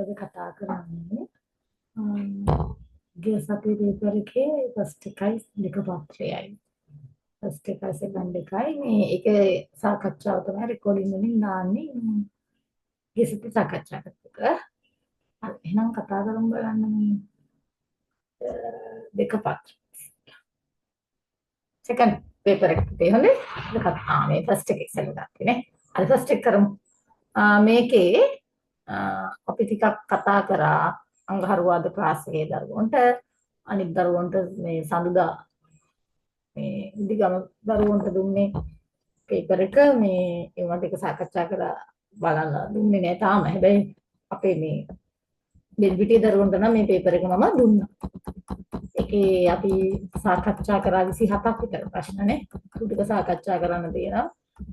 අද කතා කරන්නේ ගේ සතිය පේපර් එකේ ෆස්ට් එකයි දෙක පත්‍රයයි. ෆස්ට් එකයි සෙකන්ඩ් එකයි මේ ඒකේ සාකච්ඡාව තමයි රෙකෝඩින් වලින් දාන්නේ. ගේ සතිය සාකච්ඡා කරපුක. හරි එහෙනම් කතා කරමු බලන්න මේ දෙක පත්‍ර. සෙකන්ඩ් පේපර් එකේ හොඳේ. මේ ෆස්ට් එකේ ඉස්සෙල්ලා ගත්තේ නේ. අර ෆස්ට් එක කරමු. මේකේ අපි ටිකක් කතා කරා අඟහරුවාද ක්ලාස් එකේ දරුවන්ට අනිත් දරුවන්ට මේ සඳුදා මේ ඉදිගම දරුවන්ට දුන්නේ පේපර් එක මේ ඒවා ටික සාකච්ඡා කරලා බලන්න දුන්නේ නෑ තාම. හැබැයි අපේ මේ දෙල්පිටිය දරුවන්ට නම් මේ පේපර් එක මම දුන්නා. ඒකේ අපි සාකච්ඡා කරා 27ක් විතර ප්‍රශ්නනේ. ටික සාකච්ඡා කරන්න තියෙනවා.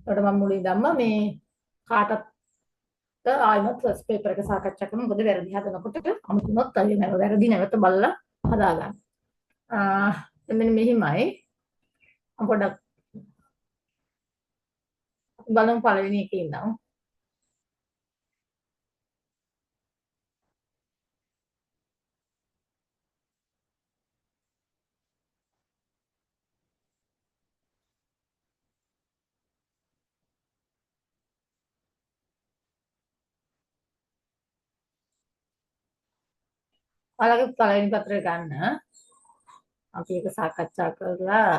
ඒකට මම මුලින් ධම්ම මේ කාටත් ආයිමත් ෆස්ට් පේපර් එක සාකච්ඡා කරමු. මොකද වැරදි හදනකොට අමුතුනොත් අය නෑ වැරදි නැවත බලලා හදාගන්න. මෙන්න මෙහිමයි. පොඩක් බලමු පළවෙනි එකේ ඉඳන්. ඔයාලගේ පළවෙනි පත්‍රය ගන්න. අපි ඒක සාකච්ඡා කරලා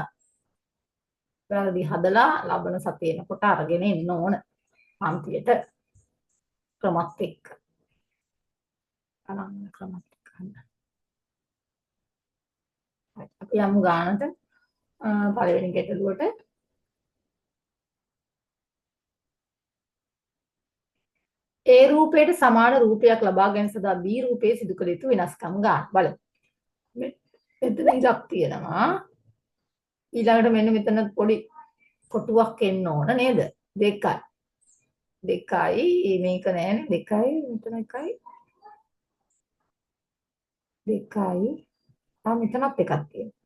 වැරදි හදලා ලබන සතියේනකොට අරගෙන එන්න ඕන. පන්තියට ක්‍රමත් එක්ක. අනන්න ක්‍රමත් එක්ක ගන්න. අපි යමු ගානට පළවෙනි ගැටලුවට. ඒ රූපයට සමාන රූපයක් ලබා ගැනීම සඳහා B රූපයේ සිදු කළ යුතු වෙනස්කම් ගන්න බලමු. මෙතන ඉලක්ක තියෙනවා. ඊළඟට මෙන්න මෙතන පොඩි කොටුවක් එන්න ඕන නේද? දෙකයි. මේක නෑනේ දෙකයි මෙතන එකයි. දෙකයි. මෙතනත් එකක් තියෙනවා.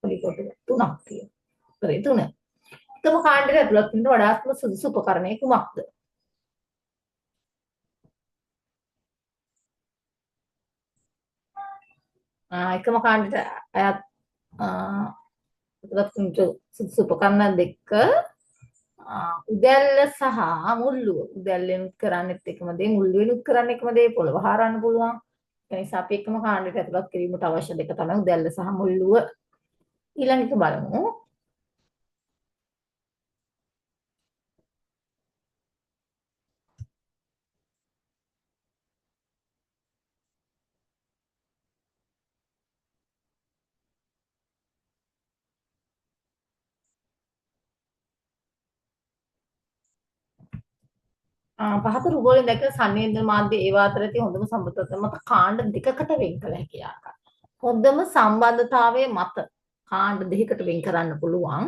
පොඩි කොටුවක් තුනක් තියෙනවා. හරි තුන. එකම කාණ්ඩයට ඇතුළත් වෙන වඩාත්ම සුදුසු උපකරණය කුමක්ද? එකම කාණ්ඩයට අයත් සුදුසු උපකරණ දෙක උදැල්ල සහ මුල්ලුව. උදැල්ලෙනුත් කරන්නෙත් එකම දේ, මුල්ලුවෙනුත් කරන්නේ එකම දේ. පොළව හරන්න පුළුවන්. ඒ නිසා අපි එකම කාණ්ඩයට ඇතුළත් කිරීමට අවශ්‍ය දෙක තමයි උදැල්ල සහ මුල්ලුව. ඊළඟට බලමු. පහත රූප වලින් දැක්ක සංවේදන මාධ්‍ය ඒවා අතර ඇති හොඳම සම්බන්ධතාවය මත කාණ්ඩ දෙකකට වෙන් කළ හැකි ආකාරය. හොඳම සම්බන්ධතාවයේ මත කාණ්ඩ දෙකකට වෙන් කරන්න පුළුවන්.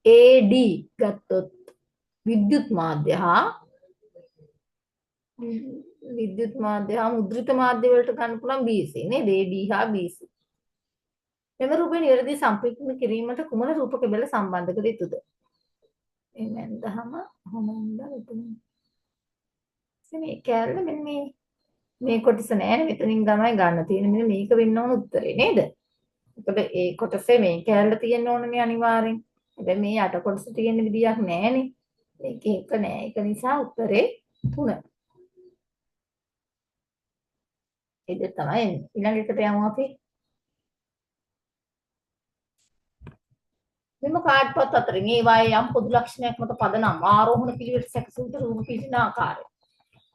AD ගත්තොත් විද්‍යුත් මාධ්‍ය හා මුද්‍රිත මාධ්‍ය වලට ගන්න පුළුවන් BC නේද? AD හා BC. මෙම රූපේ නිවැරදි සම්පූර්ණ කිරීමට කුමන රූපක බෙල සම්බන්ධ කර යුතුද? එමෙන් දහම හොමන්ද මෙතන. මේ කැලේ මෙන්න මේ කොටස නෑනේ මෙතනින් තමයි ගන්න තියෙන්නේ. මෙන්න මේක වෙන්න ඕන උත්තරේ නේද? මොකද ඒ කොටසේ මේ කැලේ තියෙන්න ඕනනේ අනිවාර්යෙන්. හැබැයි මේ යට කොටස තියෙන විදියක් නෑනේ. මේක එක නෑ. ඒක නිසා උත්තරේ 3. ඒක තමයි එන්නේ. ඊළඟ එකට යමු අපි. මෙම කාඩ්පත් අතරින් ඒවායේ යම් පොදු ලක්ෂණයක් මත පදනම් ආරෝහණ පිළිවෙලට සැකසුම් රූප පිළින ආකාරය.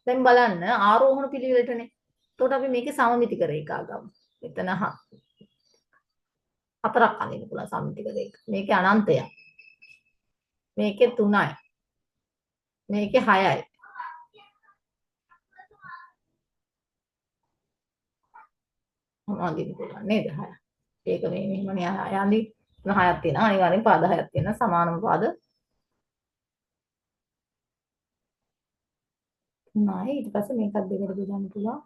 දැන් බලන්න ආරෝහණ පිළිවෙලටනේ. එතකොට අපි මේකේ සමමිතික රේඛා ගමු. මෙතන හතරක් අඳින්න පුළුවන් සමමිතික රේඛා. මේකේ අනන්තයක්. මේකේ 3යි. මේකේ 6යි. අඳින්න පුළුවන් නේද 6. ඒක මේ මෙහෙමනේ යන්නේ 6ක් තියෙනවා. අනිවාර්යෙන් පාද 6ක් තියෙනවා. සමානම පාද. නෑ ඊට පස්සේ මේකත් දෙකට බෙදන්න පුළුවන්.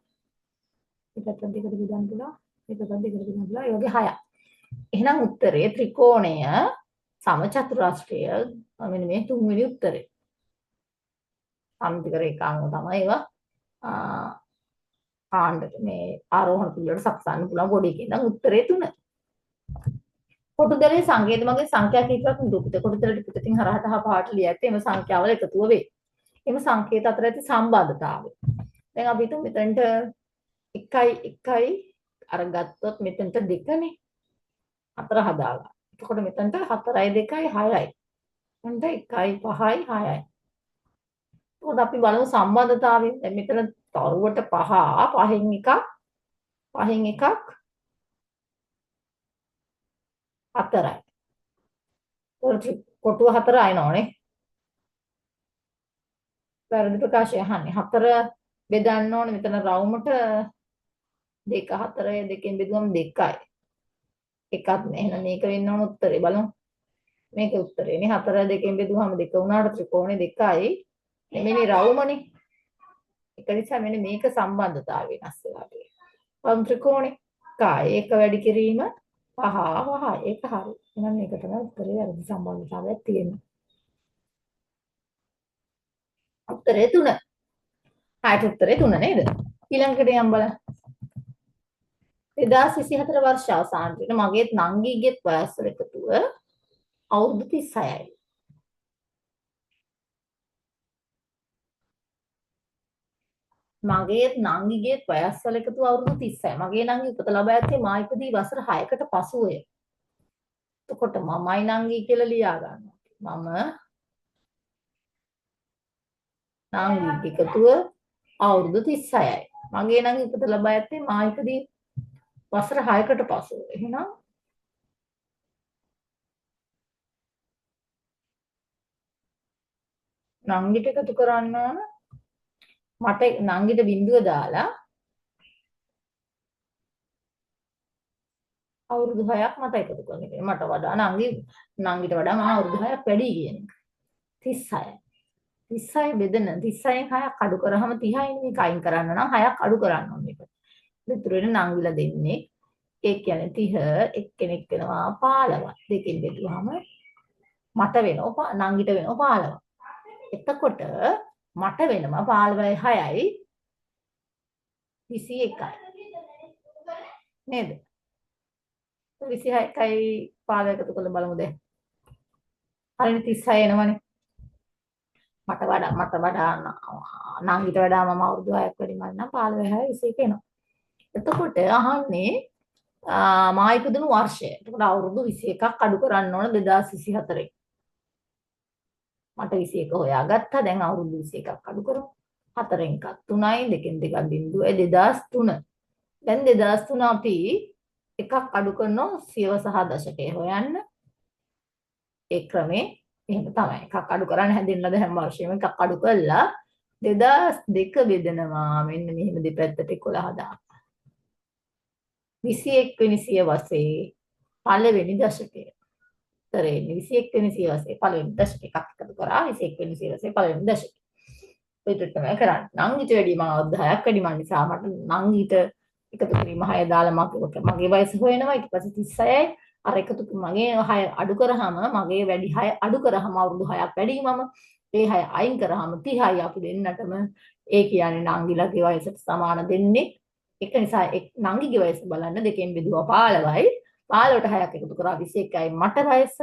ඒකත් දෙකට බෙදන්න පුළුවන්. ඒකත් දෙකට බෙදන්න පුළුවන්. ඒ වගේ 6ක්. එහෙනම් උත්තරේ ත්‍රිකෝණය සමචතුරාස්‍රය මෙන්න මේ තුන්වෙනි උත්තරේ. සම්මිතික රේඛාංග තමයි ඒවා කාණ්ඩට මේ ආරෝහණ පිළිවෙලට සකසන්න පුළුවන් පොඩි එකේ ඉඳන් උත්තරේ 3. කොටුදරේ සංකේත මගේ සංඛ්‍යා කීපයක් නිරූපිත කොටුදරට පිටින් හරහට හා පහට ලිය ඇත්තේ එම සංඛ්‍යාවල එකතුව වේ. එම සංකේත අතර ඇති සම්බන්ධතාවය. දැන් අපි හිතමු මෙතනට 1 අර ගත්තොත් මෙතනට 2නේ. 4 හදාගන්න. එතකොට මෙතනට 4යි 2යි 6යි. මෙතනට 1යි 5යි 6යි. එතකොට අපි බලමු සම්බන්ධතාවය. දැන් මෙතන තරුවට 5 පහෙන් එකක් 4යි. කොටුව 4 ආයනෝනේ. වැරදි ප්‍රකාශය අහන්නේ. 4 බෙදන්න ඕනේ මෙතන රවුමට 2 4 දෙකෙන් බෙදුවම 2යි. එකක් නෑ. එහෙනම් මේක වෙන්න ඕන උත්තරේ බලමු. මේක උත්තරේනේ. 4 දෙකෙන් බෙදුවම 2 වුණාට ත්‍රිකෝණේ 2යි. මෙන්න රවුමනේ. ඒක නිසා මෙන්න මේක සම්බන්ධතාවය වෙනස් වෙලා තියෙනවා. වම් ත්‍රිකෝණේ කාය ඒක වැඩි කිරීම පහ ඒක හරි. එහෙනම් මේක තමයි උත්තරේ වැරදි සම්බන්ධතාවයක් තියෙනවා. උත්තරේ 3. හයට උත්තරේ 3 නේද? ඊළඟට යම් බලන්න. 2024 වර්ෂ අවසානයේදී මගේත් නංගිගේත් වයස් වල එකතුව අවුරුදු 36යි. මගේත් නංගිගේත් වයස් වල එකතුව අවුරුදු 36යි. මගේ නංගි උපත ලබා ඇත්තේ මා ඉපදී වසර 6කට පසුවය. එතකොට මමයි නංගි කියලා ලියා ගන්නවා. නංගිගේ එකතුව අවුරුදු 36යි. මගේ නංගි උපත ලබා ඇත්තේ මා ඉපදී වසර 6කට පසුව. එහෙනම් නංගිට එකතු කරන්න ඕන. මට නංගිට බිඳුව දාලා අවුරුදු 6ක් මට එකතු කරන්න කියලා. මට වඩා නංගිට වඩා මම අවුරුදු 6ක් වැඩි කියන එක. 36යි. 36 බෙදෙන 36න් 6ක් අඩු කරාම 30යි මේක අයින් කරන්න නම් 6ක් අඩු කරන්න ඕනේ මේක. ඉතුරු වෙන නංගිලා දෙන්නේ ඒ කියන්නේ 30 එක්කෙනෙක් වෙනවා 15. දෙකෙන් බෙදුවාම මට වෙනවා නංගිට වෙනවා 15. එතකොට මට වෙනවා 15යි 6යි 21යි. නේද? 26යි 15 එකතු කරලා බලමු දැන්. හරිනේ 36 එනවනේ. මට වඩා නංගිට වඩා මම අවුරුදු 6ක් වැඩි මම නම් 15 21 එනවා. එතකොට අහන්නේ මා ඉපදුණු වර්ෂය. එතකොට අවුරුදු 21ක් අඩු කරන්න ඕන 2024. මට 21 හොයාගත්තා. දැන් අවුරුදු 21ක් අඩු කරමු. 4න් එකක් 3යි, 2න් දෙකක් බිඳුවයි 2003. දැන් 2003 අපි එකක් අඩු කරනවා සියවස සහ දශකය හොයන්න. ඒ ක්‍රමේ එහෙම තමයි. එකක් අඩු කරන්න හැදෙන්නද හැම වර්ෂෙම එකක් අඩු කළා 2002 බෙදනවා. මෙන්න මෙහෙම දෙපැත්තට 11 දාන්න. 21 වෙනි සියවසේ පළවෙනි දශකය. උත්තරේ 21 වෙනි සියවසේ පළවෙනි දශක එකක් එකතු කරා 21 වෙනි සියවසේ පළවෙනි දශක. ඒක තමයි කරන්නේ. නංගිට වැඩි මම අවුරුදු 6ක් වැඩි මන් නිසා මට නංගිට එකතු කිරීම 6 දාලා මගේ වයස හොයනවා. ඊට පස්සේ 36යි අර එකතු මගේ 6 අඩු කරාම මගේ වැඩි 6 අඩු කරාම අවුරුදු 6ක් වැඩි මම. ඒ 6 අයින් කරාම 30යි අපි දෙන්නටම ඒ කියන්නේ නංගිලගේ වයසට සමාන දෙන්නේ. ඒක නිසා නංගිගේ වයස බලන්න දෙකෙන් බෙදුවා 15යි. 15ට 6ක් එකතු කරා 21යි මට වයස.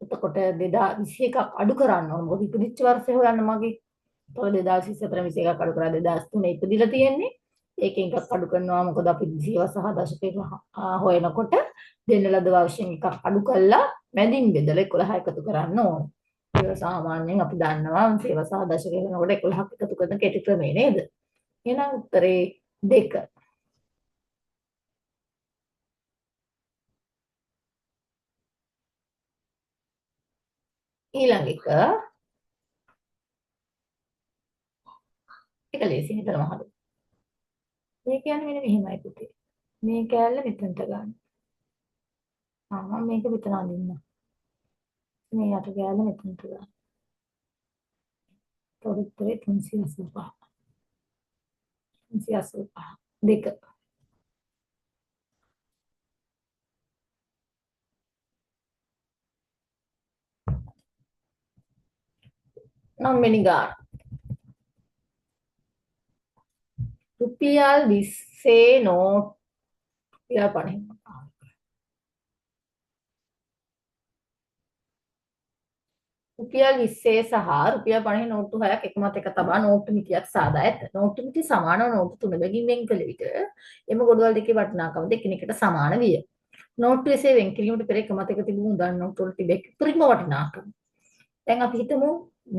එතකොට 2021ක් අඩු කරන්න ඕන. මොකද ඉපදිච්ච වර්ෂය හොයන්න මගේ. එතකොට 2024 21ක් අඩු කරා 2003 ඉපදිලා තියෙන්නේ. ඒකෙන් එකක් අඩු කරනවා මොකද අපි සියවස සහ දශකයක හොයනකොට දෙන්න ලද වර්ෂයෙන් එකක් අඩු කළා මැදින් බෙදලා 11 එකතු කරන්න ඕන. ඒක සාමාන්‍යයෙන් අපි දන්නවා සියවස සහ දශකයක වෙනකොට 11ක් එකතු කරන කෙටි ක්‍රමය නේද? එහෙනම් උත්තරේ 2. ඊළඟ එක ලේසි හිතලා මහලු. මේ කියන්නේ මෙන්න මෙහෙමයි පුතේ. මේ කෑල්ල මෙතනට ගන්න. මම මේක මෙතන අඳින්න. මේ යට කෑල්ල මෙතනට ගන්න. උත්තරේ 385. 385. 2. නම් වෙනි ගාන. රුපියල් 20 නෝට් රුපියල් 50. රුපියල් 20 සහ රුපියල් 50 නෝට්ටු 6ක් එක මත එක තබා නෝට්ටු මිටියක් සාදා ඇත. නෝට්ටු මිටි සමානව නෝට්ටු තුන බැගින් වෙන් කළ විට එම ගොඩවල් දෙකේ වටිනාකම දෙකිනෙකට සමාන විය. නෝට්ටු එසේ වෙන් කිරීමට පෙර එක මත එක තිබූ මුදල් නෝට්ටු වල තිබෙන උපරිම වටිනාකම. දැන් අපි හිතමු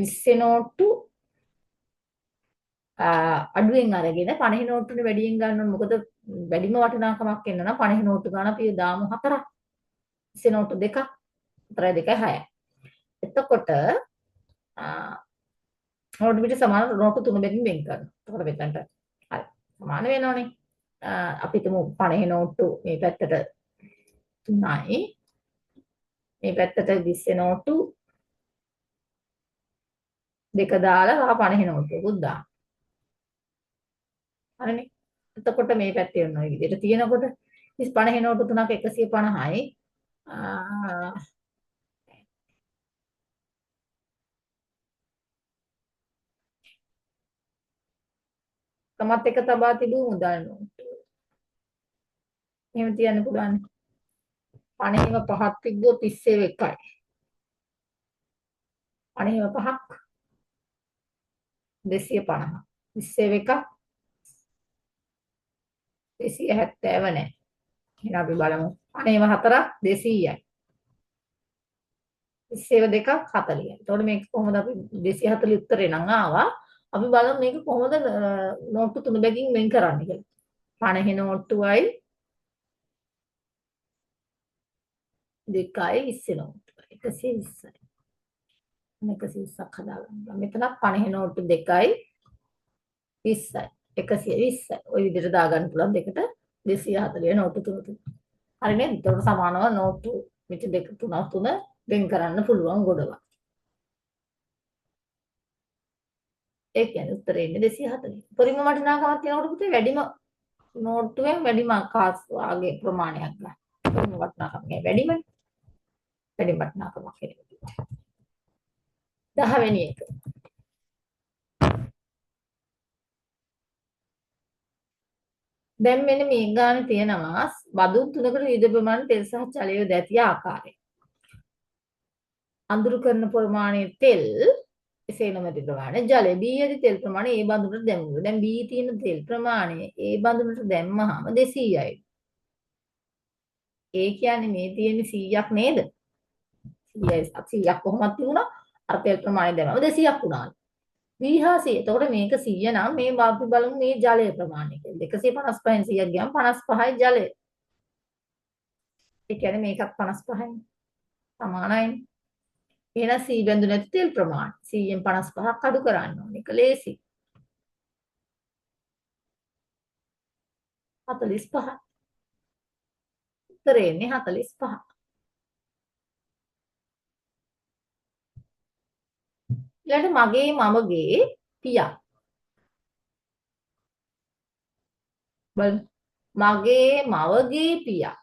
20 නෝට්ටු අඩුවෙන් අරගෙන 50 නෝට්ටුනේ වැඩියෙන් ගන්න ඕන. මොකද වැඩිම වටිනාකමක් එන්න නම් 50 නෝට්ටු ගන්න අපි දාමු 4ක්. 20 නෝට්ටු දෙකක්. 4යි 2යි 6යි. එතකොට නෝට්ටු පිට සමාන නෝට්ටු තුන බැගින් වෙන් කරනවා. එතකොට මෙතනට හරි සමාන වෙනවනේ. අපි හිතමු 50 නෝට්ටු මේ පැත්තට 3යි. මේ පැත්තට 20 නෝට්ටු දෙක දාලා 50 නෝට්ටුකුත් දාන්න. හරිනේ. එතකොට මේ පැත්තේ ඔන්න ඔය විදිහට තියෙනකොට 50 නෝට්ටු තුනක් 150යි. තමත් එක තබා තිබූ මුදල් නෝට්ටු. එහෙම තියන්න පුළුවන්. 50ව 5ක් තිබ්බොත් 30 එකයි. 50ව 5ක් 250. 20 එකක් 270 නෑ. එහෙනම් අපි බලමු. 50ව 4ක් 200යි. 20ව දෙකක් 40යි. එතකොට මේක කොහොමද අපි 240 උත්තරේ නම් ආවා. අපි බලමු මේක කොහොමද නෝට්ටු තුන බැගින් වෙන් කරන්නේ කියලා. 50 නෝට්ටුවයි දෙකයි 20 නෝට්ටුවයි 120යි. 120ක් හදාගන්න. මෙතන 50 නෝට්ටු දෙකයි 20යි 120යි. ওই විදිහට දාගන්න පුළුවන් දෙකට 240 නෝට්ටු තුනක්. හරි නේද? ඒකට සමානව නෝට්ටු මිටි දෙක තුන වෙන් කරන්න පුළුවන් ගොඩවල්. ඒ කියන්නේ උත්තරේ ඉන්නේ 240. පරිම වටිනාකමක් තියෙනකොට පුතේ වැඩිම නෝට්ටුවෙන් වැඩිම කාස් වාගේ ප්‍රමාණයක් ගන්න. පරිම වටිනාකම වැඩිමනේ. වැඩි වටිනාකමක් එනවා. 10 වෙනි එක. දැන් මෙන්න මේ ගානේ තියෙනවා බදු තුනකට විවිධ ප්‍රමාණ තෙල් සහ ජලය දැතිය ආකාරය. අඳුරු කරන ප්‍රමාණයේ තෙල් එසේ නොමැති ප්‍රමාණය ජලය බී ඇති තෙල් ප්‍රමාණය ඒ බඳුනට දැමුවා. දැන් බී තියෙන තෙල් ප්‍රමාණය ඒ බඳුනට දැම්මහම 200යි. ඒ කියන්නේ මේ තියෙන 100ක් නේද? 100ක් කොහොමද තිබුණා? අර තෙල් ප්‍රමාණය දැම්මම 200ක් වුණා. විහාසය. එතකොට මේක 100 නම් මේ අපි බලමු මේ ජලය ප්‍රමාණය කියලා. 155න් 100ක් ගියාම 55යි ජලය. ඒ කියන්නේ මේකත් 55යි. සමානයි. එහෙනම් C බඳු නැති තෙල් ප්‍රමාණය 100න් 55ක් අඩු කරන්න ඕනේ. ඒක ලේසි. 45. උත්තරේ එන්නේ 45. ඊළඟට මගේ මමගේ පියා. බලන්න. මගේ මවගේ පියා.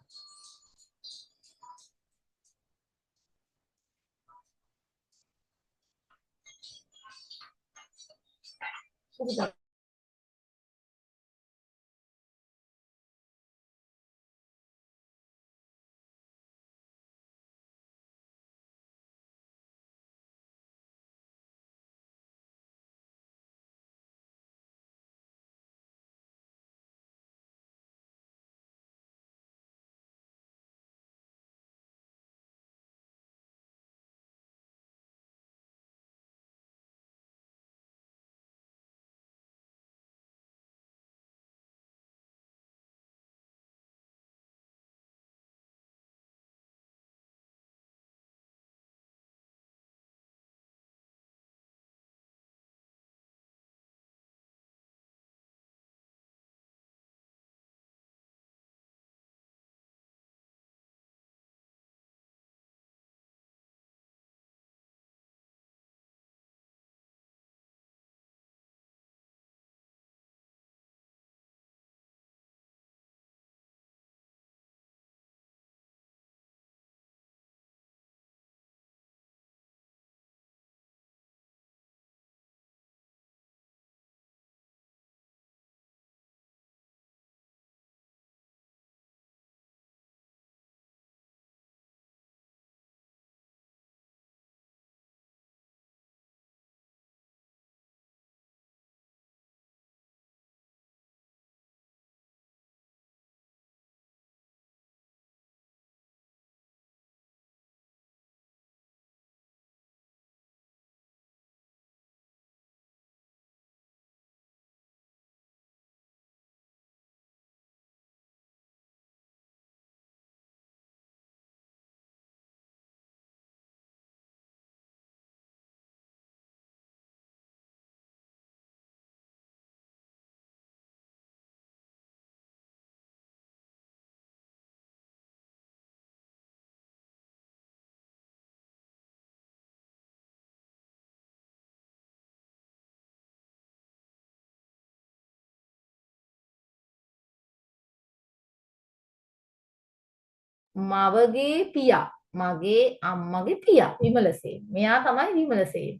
මවගේ පියා. මගේ අම්මගේ පියා විමලසේන. මෙයා තමයි විමලසේන.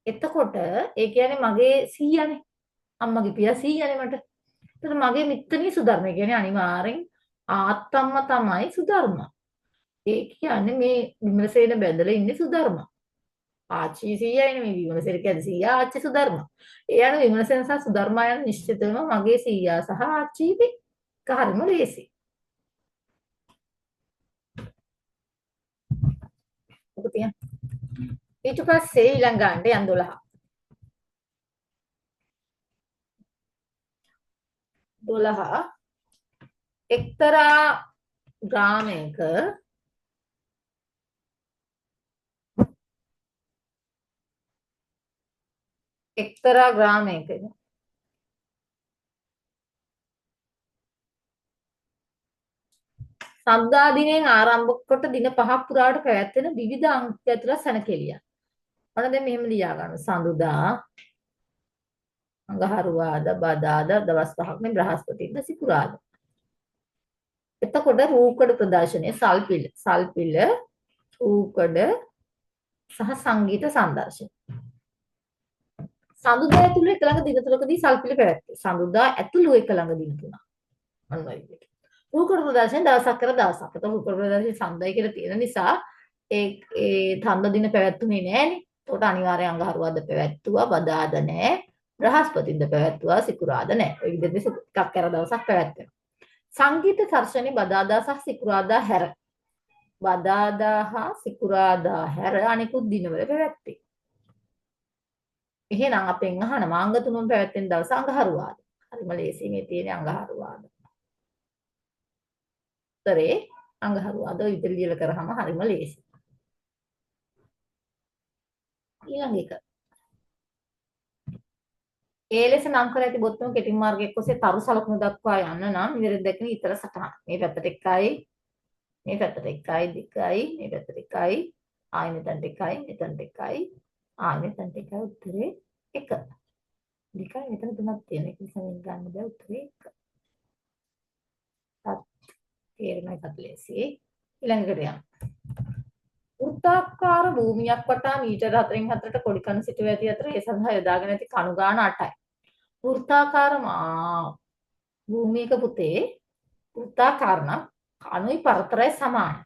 එතකොට ඒ කියන්නේ මගේ සීයානේ. අම්මගේ පියා සීයානේ මට. එතකොට මගේ මිත්තණිය සුධර්ම. ඒ කියන්නේ අනිවාර්යෙන් ආත්තම්ම තමයි සුධර්ම. ඒ කියන්නේ මේ විමලසේන බැඳලා ඉන්නේ සුධර්ම. ආච්චි සීයානේ මේ විමලසේන කියන්නේ සීයා ආච්චි සුධර්ම. ඒ අනුව විමලසේන සහ සුධර්ම යන නිශ්චිතවම මගේ සීයා සහ ආච්චිගේ කාර්යම ලේසි. ඔක තියන්න. ඊට පස්සේ ඊළඟට යන් 12. 12 එක්තරා ග්‍රාමයක සම්දා දිනෙන් ආරම්භ කොට දින 5ක් පුරාට පැවැත්වෙන විවිධ අංක ඇතුළත් සැනකෙළියක්. ඔන්න දැන් මෙහෙම ලියා ගන්න. සඳුදා, අඟහරුවාදා, බදාදා දවස් 5ක් නේ බ්‍රහස්පතින්දා සිකුරාදා. එතකොට රූකඩ ප්‍රදර්ශනයේ සල්පිල රූකඩ සහ සංගීත සංදර්ශන. සඳුදා ඇතුළු එක ළඟ දින තුනකදී සල්පිල පැවැත්වේ. සඳුදා ඇතුළු එක ළඟ දින තුනක්. අන්න ඒ විදිහට. රූකඩ ප්‍රදර්ශන දවසක් කර දවසක්. එතකොට රූකඩ ප්‍රදර්ශන සඳයි කියලා තියෙන නිසා ඒ තන්ද දින පැවැත්තුනේ නෑනේ. එතකොට අනිවාර්යෙන් අඟහරුවාද පැවැත්තුවා, බදාද නෑ. බ්‍රහස්පතින්ද පැවැත්තුවා, සිකුරාද නෑ. ඔය විදිහට එකක් කර දවසක් පැවැත්වෙනවා. සංගීත දර්ශනේ බදාදා සහ සිකුරාදා හැර. බදාදා හා සිකුරාදා හැර අනිකුත් දිනවල පැවැත්වේ. එහෙනම් අපෙන් අහන මාංග තුනම පැවැත්වෙන දවස අඟහරුවාද. හරිම ලේසි මේ තියෙන අඟහරුවාද. උත්තරේ අඟහරුවාද ඉදිරි ලියලා කරාම හරිම ලේසි. ඊළඟ එක. ඒ ලෙස නම් කර ඇති බොත්තම කෙටි මාර්ගයක් ඔස්සේ තරු සලකුණු දක්වා යන්න නම් ඉදිරියට දැක්වෙන ඊතර සටහන. මේ පැත්තට 1යි, මේ පැත්තට 1යි, 2යි, මේ පැත්තට 1යි, ආයෙ මෙතනට 1යි, මෙතනට 1යි, ආයෙ මෙතනට 1යි උත්තරේ 1. 2යි මෙතන 3ක් තියෙන. ඒක නිසා මේක ගන්න බෑ උත්තරේ 1. තේරෙනයි කටලේසි. ඊළඟට යන්න. වෘත්තාකාර භූමියක් වටා මීටර 4න් 4ට කොඩි කණු සිටුව ඇති අතර ඒ සඳහා යොදාගෙන ඇති කණු ගාන 8යි. වෘත්තාකාර භූමියක පුතේ වෘත්තාකාර නම් කණුයි පරතරයි සමානයි.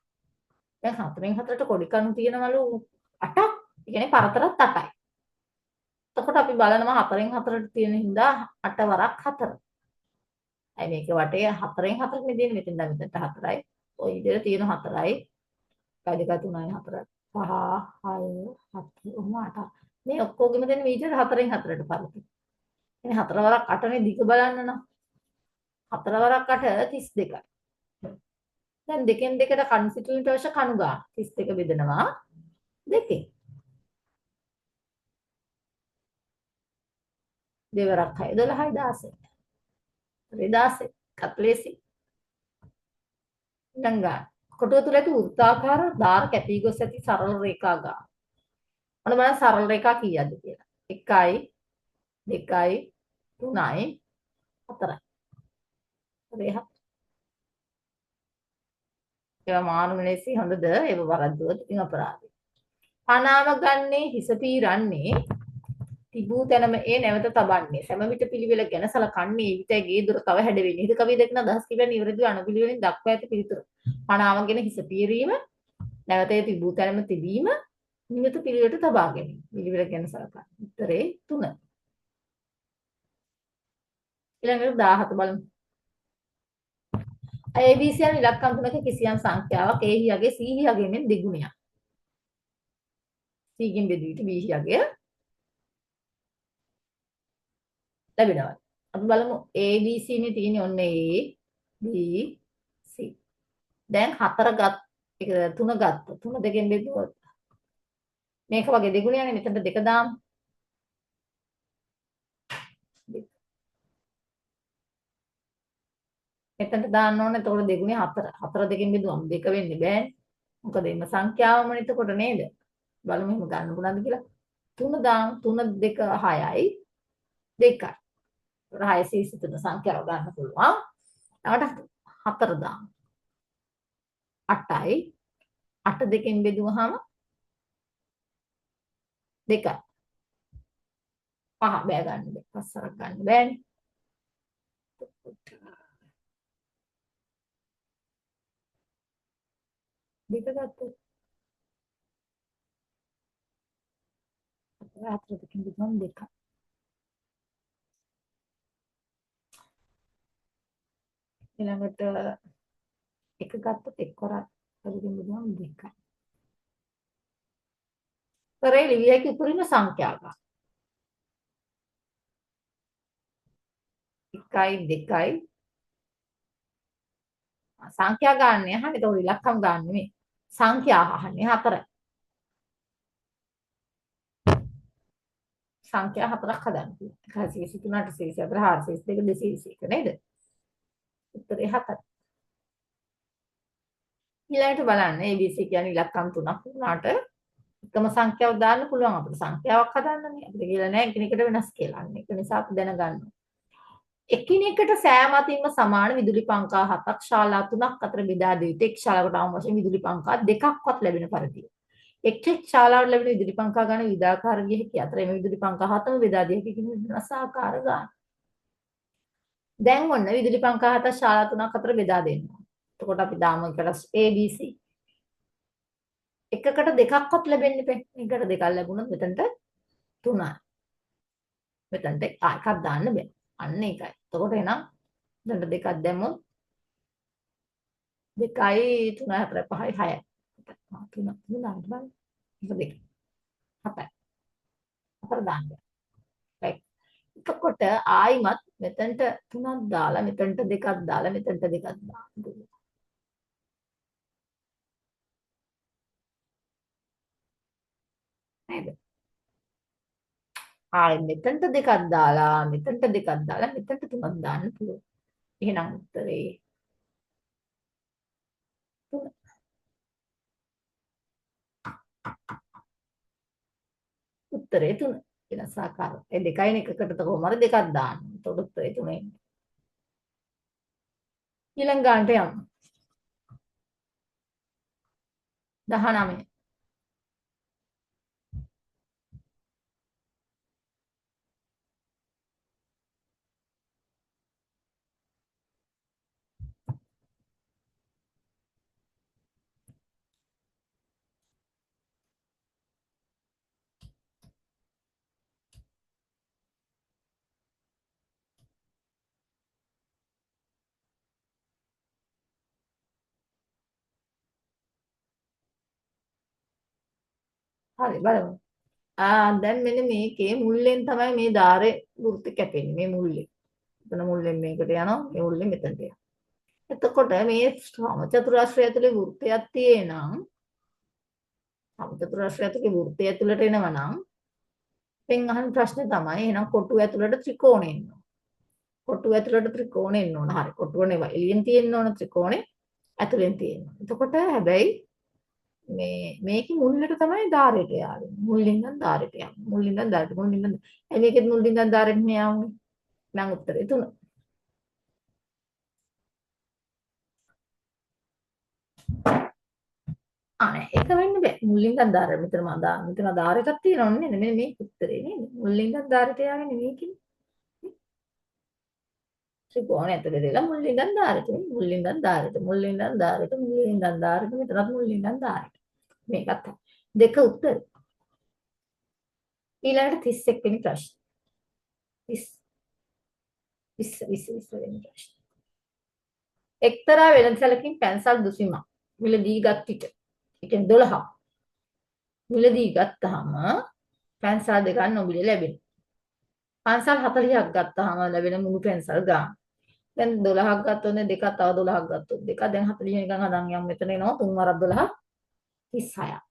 දැන් 4න් 4ට කොඩි කණු තියෙනවලු 8ක්. ඒ කියන්නේ පරතරත් 8යි. එතකොට අපි බලනවා 4න් 4ට තියෙන හින්දා 8 වරක් 4. අයි මේක වටේ 4න් 4ක් නේ දෙන්නේ මෙතෙන් දැන් මෙතනට 4යි. ඔය විදිහට තියෙන 4යි. 1 2 3යි 4 5 6 7 8 මේ ඔක්කොගෙම දෙන මීටර 4න් 4ට පරිදි. එනේ 4 වරක් 8නේ දිග බලන්න නම් 4 වරක් 8 32යි. දැන් දෙකෙන් දෙකට කණු සිටුවින්ට අවශ්‍ය කණු ගාන 32 බෙදනවා දෙකෙන්. දෙවරක් 6 12යි 16. 16 කට්ලේසි. ඩංගා කොටුව තුල ඇති වෘත්තාකාර දාර කැපී ගොස් ඇති සරල රේඛා ගාන. මොන බලන්න සරල රේඛා කීයක්ද කියලා. 1යි 2යි 3යි 4යි. රේඛා. ඒවා මානව ලෙසි හොඳද? ඒව වරද්දුවොත් ඉතින් අපරාධයි. පනාම ගන්නේ හිස පීරන්නේ තිබූ තැනම ඒ නැවත තබන්නේ. සෑම විට පිළිවෙල ගැන සලකන්නේ විතයි ගේ දුර තව හැඩවෙන්නේ. හිත කවිය දෙකන අදහස් කිව්වන්නේ ඉවරදී අනුපිළිවෙලින් දක්වා ඇති පිළිතුර. පනාමගෙන හිස පීරීම නැවත ඒ තිබූ තැනම තිබීම නියත පිළිවෙලට තබා ගැනීම. පිළිවෙල ගැන සලකන්නේ. උත්තරේ 3. ඊළඟට 17 බලමු. ABC යන ඉලක්කම් තුනක කිසියම් සංඛ්‍යාවක් A හියගේ C හියගේ මෙන් දෙගුණයක්. C ගෙන් බෙදුවිට B හියගේ ලැබෙනවා. අපි බලමු ABC නේ තියෙන්නේ ඔන්න A B C. දැන් 4 ගත් 3 ගත්තා. 3 දෙකෙන් බෙදුවොත් මේක වගේ දෙගුණයක්නේ මෙතනට 2 දාමු. මෙතනට දාන්න ඕනේ. එතකොට දෙගුණේ 4. 4 දෙකෙන් බෙදුවම 2 වෙන්නේ බෑනේ. මොකද එන්න සංඛ්‍යාවමනේ එතකොට නේද? බලමු එහෙම ගන්න පුළුවන්ද කියලා. 3 දාමු. 3 2 6යි 2යි. රහය සීසිතුන සංඛ්‍යාව ගන්න පුළුවන්. ඊට 4 දාමු. 8යි 8 දෙකෙන් බෙදුවහම 2යි 5 බෑ ගන්න බෑ 5ක් ගන්න බෑනේ දෙක ගත්තොත් 4 දෙකෙන් බෙදුවම 2යි ඊළඟට එක ගත්තොත් එක් කරා දෙකෙන් බෙදුවම 2යි කරේ ලිවිය හැකි උපරිම සංඛ්‍යාවක් 1යි 2යි සංඛ්‍යා ගන්න යහනේ ඒක ඉලක්කම් ගන්න නෙමෙයි සංඛ්‍යා අහන්නේ 4යි සංඛ්‍යා 4ක් හදන්න පුළුවන් 123 824 422 221 නේද උත්තරේ 7යි ඊළඟට බලන්න ABC කියන්නේ ඉලක්කම් 3ක් වුණාට එකම සංඛ්‍යාවක් දාන්න පුළුවන් අපිට සංඛ්‍යාවක් හදන්නනේ අපිට කියලා නෑ එකිනෙකට වෙනස් කියලා. අන්න ඒක නිසා අපි දැනගන්න. එකිනෙකට සෑම අතින්ම සමාන විදුලි පංකා 7ක් ශාලා 3ක් අතර බෙදා දී එක් ශාලාවකට අවම වශයෙන් විදුලි පංකා දෙකක්වත් ලැබෙන පරිදි. එක් ශාලාවට ලැබෙන විදුලි පංකා ගන්න විවිධාකාර ගිය හැකි අතර එම විදුලි පංකා 7ම බෙදා දී හැකි කියන වෙනස් ආකාර ගන්න. දැන් ඔන්න විදුලි පංකා 7 ශාලා 3ක් අතර බෙදා දෙන්න. එතකොට අපි දාමු එකට ABC එකකට දෙකක්වත් ලැබෙන්න බෑ. එකකට දෙකක් ලැබුණොත් මෙතනට 3යි. මෙතනට එකක් දාන්න බෑ. අන්න ඒකයි. එතකොට එහෙනම් මෙතනට දෙකක් දැම්මොත් 2යි 3යි 4යි 5යි 6යි. 3 3 දාන්න බෑ. ඒක 2. 7යි. 4 දාන්න බෑ. right. එතකොට ආයිමත් මෙතනට 3ක් දාලා මෙතනට 2ක් දාලා මෙතනට 2ක් දාන්න. නේද? ආයෙ මෙතනට 2ක් දාලා මෙතනට 2ක් දාලා මෙතනට 3ක් දාන්න පුළුවන්. එහෙනම් උත්තරේ 3. උත්තරේ 3. වෙනස් ආකාරය. ඒ දෙකයින් එකකට කොහොම හරි දෙකක් දාන්න. එතකොට උත්තරේ 3. ඊළඟ ගන්නට යමු. 19. හරි බලමු. දැන් මෙන්න මේකේ මුල්ලෙන් තමයි මේ ධාරේ වෘත්ති කැපෙන්නේ. මේ මුල්ලේ. එතන මුල්ලෙන් මේකට යනවා. මේ මුල්ලෙන් මෙතනට යනවා. එතකොට මේ සමචතුරාශ්‍රය ඇතුලේ වෘත්තයක් තියෙනම් සමචතුරාශ්‍රය ඇතුලේ වෘත්තය ඇතුලට එනවා නම් එන් අහන ප්‍රශ්නේ තමයි එහෙනම් කොටුව ඇතුලට ත්‍රිකෝණය එන්න ඕන. කොටුව ඇතුලට ත්‍රිකෝණය එන්න ඕන. හරි. කොටුව නෙවෙයි. එළියෙන් තියෙන්න ඕන ත්‍රිකෝණය ඇතුලෙන් තියෙන්න. එතකොට හැබැයි මේකේ මුල්ලට තමයි ධාරයට යාවේ. මුල්ලින් ඉඳන් ධාරයට යන්නේ. මුල්ලින් ඉඳන් ධාරයට. මුල්ලින් ඉඳන් මේකෙත් මුල්ලින් ඉඳන් ධාරයට නේ යන්නේ. නම් උත්තරේ 3. ඒක වෙන්න බෑ. මුල්ලින් ඉඳන් ධාරයට මෙතන ධාරයටක් තියෙනවනේ නේද? මෙන්න මේ උත්තරේ නේද? මුල්ලින් ඉඳන් ධාරයට යාවේ නෙමෙයි කියන්නේ. ත්‍රිකෝණය ඇතුලේ දෙලා මුල්ලින් ඉඳන් ධාරයට. මුල්ලින් ඉඳන් ධාරයට. මුල්ලින් ඉඳන් ධාරයට. මුල්ලින් ඉඳන් ධාරයට. මෙතනත් මුල්ලින් ඉඳන් ධාරයට. මේකත් දෙක උත්තර. ඊළඟට 31 වෙනි ප්‍රශ්න. 20 වෙනි ප්‍රශ්න. එක්තරා වෙළඳසැලකින් පැන්සල් දුසිමක් මිලදී ගත් විට ඒ කියන්නේ 12ක් මිලදී ගත්තාම පැන්සල් දෙකක් නොමිලේ ලැබෙනවා. පන්සල් 40ක් ගත්තාම ලැබෙන මුළු පැන්සල් ගාන. දැන් 12ක් ගත්තොත් දෙකක් තව 12ක් ගත්තොත් දෙකක් දැන් 40 නිකන් හදන් යමු මෙතන එනවා 3 වරක් 12 36ක්.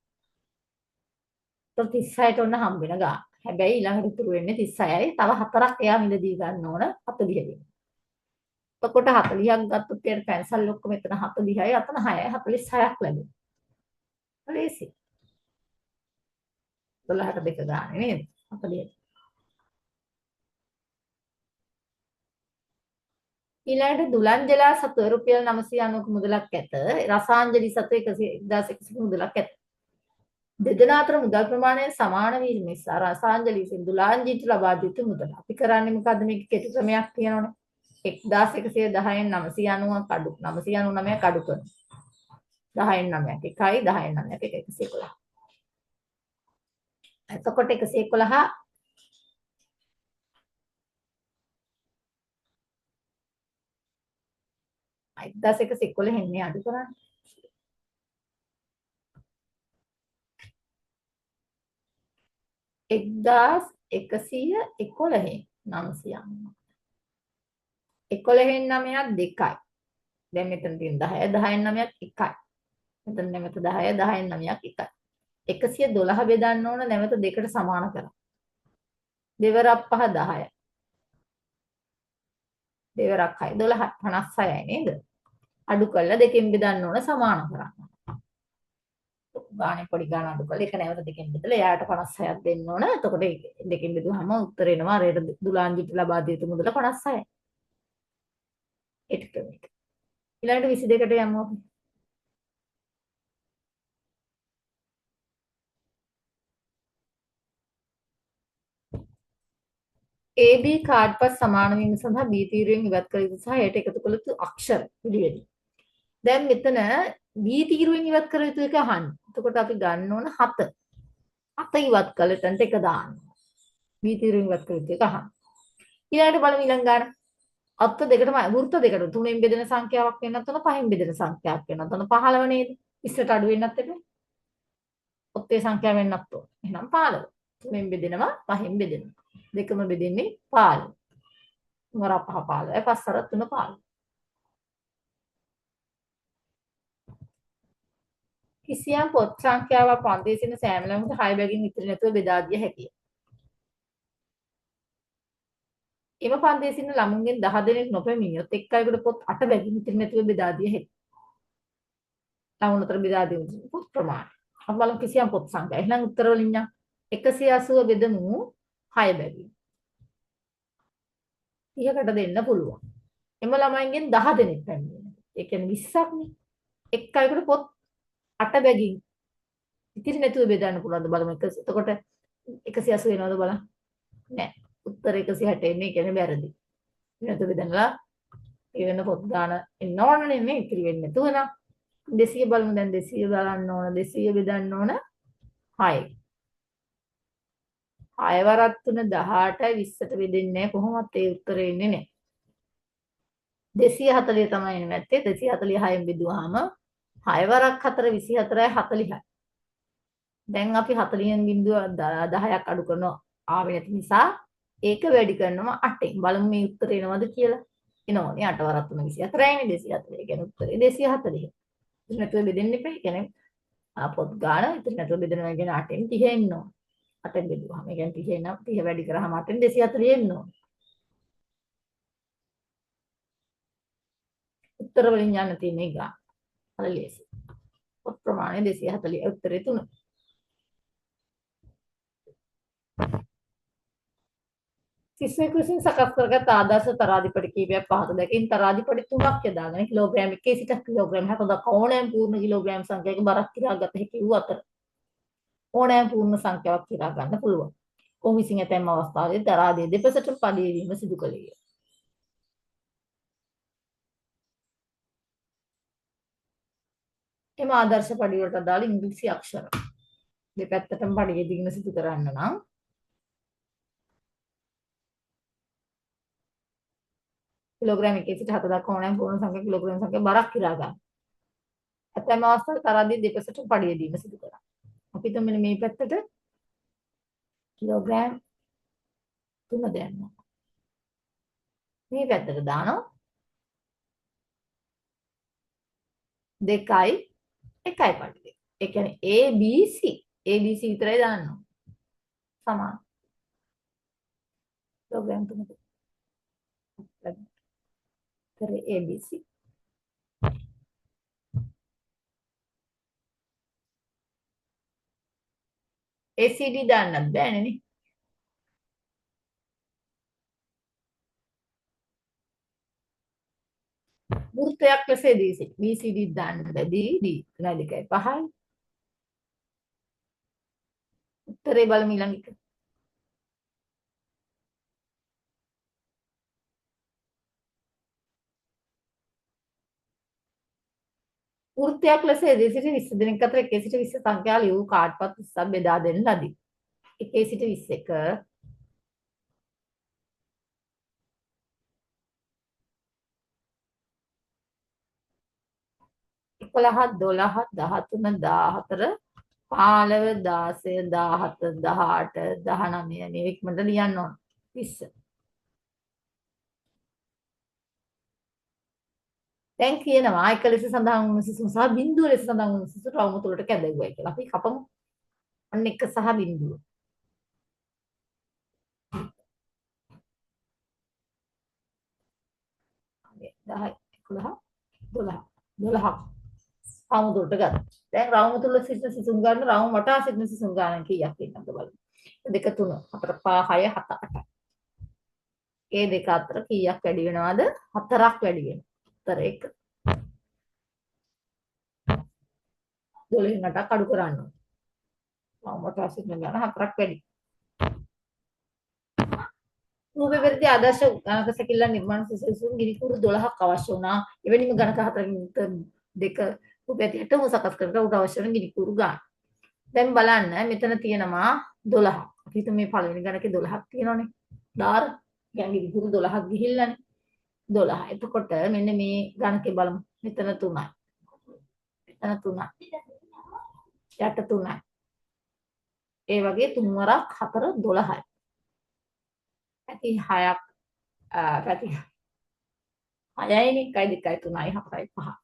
36ට ඔන්න හම්බ වෙන ගාන. හැබැයි ඊළඟට ඉතුරු වෙන්නේ 36යි. තව 4ක් එයා මිලදී ගන්න ඕන 40 දෙන්න. එතකොට 40ක් ගත්තොත් එයාට පැන්සල් ඔක්කොම මෙතන 40යි අතන 6යි 46ක් ලැබෙනවා. ලේසි. 12ට දෙක ගානේ නේද? 40. ඊළඟට දුලන්ජලා සතුව රුපියල් 990ක මුදලක් ඇත. රසාංජලි සතුව 1,100ක මුදලක් ඇත. දෙදෙනා අතර මුදල් ප්‍රමාණය සමාන වීම නිසා රසාංජලි විසින් දුලාංජිට ලබා දී යුතු මුදල. අපි කරන්නේ මොකද්ද? මේක කෙටි ක්‍රමයක් තියෙනවනේ. 1110න් 990ක් අඩු 999ක් අඩු කරනවා. 10න් 9ක් 1යි 10න් 9ක් 111. එතකොට 111 1111 එන්නේ අඩු කරන්නේ. 1111 990. 11න් 9ක් 2යි. දැන් මෙතන තියෙන 10 10න් 9ක් 1යි. මෙතන නැවත 10 10න් 9ක් 1යි. 112 බෙදන්න ඕන නැවත දෙකට සමාන කරලා. දෙවරක් 5 10යි. දෙවරක් 6 12 56යි නේද? අඩු කරලා දෙකෙන් බෙදන්න ඕන සමාන කරන්න. ගානේ පොඩි ගාන අඩු කරලා ඒක නැවත දෙකෙන් බෙදලා එයාට 56ක් දෙන්න ඕන. එතකොට දෙකෙන් බෙදුවාම උත්තර එනවා රේට දුලාංජිට ලබා දී යුතු මුදල 56යි. ඒක ක්‍රමයක. ඊළඟට 22කට යමු අපි. AB කාඩ්පත් සමාන වීම සඳහා B තීරුවෙන් ඉවත් කළ යුතු සහ එයට එකතු කළ යුතු අක්ෂර පිළිවෙල. දැන් මෙතන B තීරුවෙන් ඉවත් කළ යුතු එක අහන්න. එතකොට අපි ගන්න ඕන 7. 7 ඉවත් කළ තැනට එක දාන්න. B තීරුවෙන් ඉවත් කළ යුතු එක අහන්න. ඊළඟට බලමු ඊළඟ ගන්න. අත්ත දෙකටම වෘත්ත දෙකට 3න් බෙදෙන සංඛ්‍යාවක් වෙන්නත් ඕන 5න් බෙදෙන සංඛ්‍යාවක් වෙන්නත් ඕන 15 නේද? ඉස්සරට අඩු වෙන්නත් එපා. ඔත්තේ සංඛ්‍යාව වෙන්නත් ඕන. එහෙනම් 15. 3න් බෙදෙනවා 5න් බෙදෙනවා. දෙකම බෙදෙන්නේ 15. 3 5 15. 5 3 15. කිසියම් පොත් සංඛ්‍යාවක් පන්තියේ සිටින සෑම ළමකට 6 බැගින් ඉතිරි නැතුව බෙදා දිය හැකිය. එම පන්තියේ සිටින ළමුන්ගෙන් 10 දෙනෙක් නොපැමිණියොත් එක් අයෙකුට පොත් 8 බැගින් ඉතිරි නැතුව බෙදා දිය හැකිය. ළමුන් අතර බෙදා දෙන පොත් ප්‍රමාණය. අපි බලමු කිසියම් පොත් සංඛ්‍යා. එහෙනම් උත්තර වලින් නම් 180 බෙදමු 6 බැගින්. 30කට දෙන්න පුළුවන්. එම ළමයින්ගෙන් 10 දෙනෙක් පැමිණෙනවා. ඒ කියන්නේ 20ක් නේ. එක් අයෙකුට පොත් 8 බැගින් ඉතිරි නැතුව බෙදන්න පුළුවන්ද බලමු. එතකොට 180 වෙනවද බලන්න. නෑ. උත්තර 160 එන්නේ. ඒ කියන්නේ වැරදි. නැතුව බෙදන්නලා ඒ වෙන පොත් ගාන එන්න ඕනනේ නේ. ඉතිරි වෙන්නේ නැතුව නම් 200 බලමු. දැන් 200 බලන්න ඕන. 200 බෙදන්න ඕන 6. 6 වරක් 3 18යි 20ට බෙදෙන්නේ කොහොමවත් ඒ උත්තරේ එන්නේ නැහැ. 240 තමයි එන්නේ නැත්තේ. 246න් බෙදුවාම 6 වරක් 4 24යි 40යි. දැන් අපි 40න් බිඳුව 10ක් අඩු කරනවා ආවේ නැති නිසා ඒක වැඩි කරනවා 8ෙන්. බලමු මේ උත්තරේ එනවද කියලා. එනවනේ 8 වරක් 3 24යිනේ 240. ඒ කියන්නේ උත්තරේ 240. ඉතින් නැතුව බෙදෙන්න එපා. ඒ කියන්නේ පොත් ගාන ඉතින් නැතුව බෙදනවා කියන්නේ 8ෙන් 30 එන්න ඕන. 8ෙන් බෙදුවාම ඒ කියන්නේ 30 නම් 30 වැඩි කරාම 8ෙන් 240 එන්න ඕන. උත්තර වලින් යන්න තියෙන එක. අර ලේසි. පොත් ප්‍රමාණය 240 උත්තරේ 3. සිස්වෙක් විසින් සකස් කරගත් ආදර්ශ තරාදිපඩි කීපයක් පහත දැකින් තරාදිපඩි 3ක් යොදාගෙන කිලෝග්‍රෑම් 1 සිට කිලෝග්‍රෑම් 60 දක්වා ඕනෑම පූර්ණ කිලෝග්‍රෑම් සංඛ්‍යාවක බරක් කිරා ගත හැකි වූ අතර ඕනෑම පූර්ණ සංඛ්‍යාවක් කිරා ගන්න පුළුවන්. ඔහු විසින් ඇතැම් අවස්ථාවලදී තරාදිය දෙපසට පඩිය වීම සිදු කළේය. එම ආදර්ශ පඩි වලට අදාළ ඉංග්‍රීසි අක්ෂර දෙපැත්තටම පඩිය දීම සිදු කරන්න නම් කිලෝග්‍රෑම් 1 සිට 7 දක්වා ඕනෑම පූර්ණ සංඛ්‍යාවක කිලෝග්‍රෑම් සංඛ්‍යාව බරක් කිරා ගන්න. ඇතැම් අවස්ථාවල තරාදිය දෙපසට පඩිය දීම සිදු කරන්න. අපි හිතමු මෙන්න මේ පැත්තට කිලෝග්‍රෑම් 3 දැම්මා. මේ පැත්තට දානවා 2යි 1යි පඩිය. ඒ කියන්නේ ABC ABC විතරයි දාන්නවා. සමාන. කිලෝග්‍රෑම් 3කට. කරේ ABC. ACD දාන්නත් බෑනේ නේ. වෘත්තයක් ලෙස යෙදී සිටි. BCD දාන්න බැදී D 3.2යි 5යි. උත්තරේ බලමු ඊළඟ එක. වෘත්තයක් ලෙස යෙදී සිටි 20 දෙනෙක් අතර 1 සිට 20 සංඛ්‍යා ලියූ කාඩ් පත් 20ක් බෙදා දෙන්න ලදී. 1 සිට 21 11 12 13 14 15 16 17 18 19 මේ ඉක්මනට ලියන්න ඕන 20. දැන් කියනවා එක ලෙස සඳහන් වුණු සිසුන් සහ බිඳුව ලෙස සඳහන් වුණු සිසු රවුම තුලට කැඳවුවයි කියලා. අපි කපමු. අන්න 1 සහ බිඳුව. හරි 10 11 12 12ක් රවුම තුලට ගත්තා. දැන් රවුම තුල සිටින සිසුන් ගන්න රවුම වටා සිටින සිසුන් ගන්න කීයක් ඉන්නවද බලමු. 2 3 4 5 6 7 8. ඒ දෙක අතර කීයක් වැඩි වෙනවද? 4ක් වැඩි වෙනවා. උත්තර 1. 12න් 8ක් අඩු කරන්න ඕනේ. රවුමට සිටින ගන්න 4ක් වැඩි. රූපේ පෙරදී ආදර්ශ ගණක සැකිල්ල නිර්මාණ සිසුන් ගිනිකුරු 12ක් අවශ්‍ය වුණා. එවැනිම ගණක 4කින් දෙක රූපේ 60ම සකස් කරලා උට අවශ්‍ය වෙන ගිනිකුරු ගන්න. දැන් බලන්න මෙතන තියෙනවා 12ක්. අපි හිතමු මේ පළවෙනි ගණකේ 12ක් තියෙනවනේ. දාර يعني ගිනිකුරු 12ක් ගිහිල්ලානේ. 12. එතකොට මෙන්න මේ ගණකේ බලමු. මෙතන 3යි. මෙතන 3යි. යට 3යි. ඒ වගේ 3 වරක් 4 12යි. පැති 6ක් පැති 6යිනේ 1 2 3යි 4යි 5.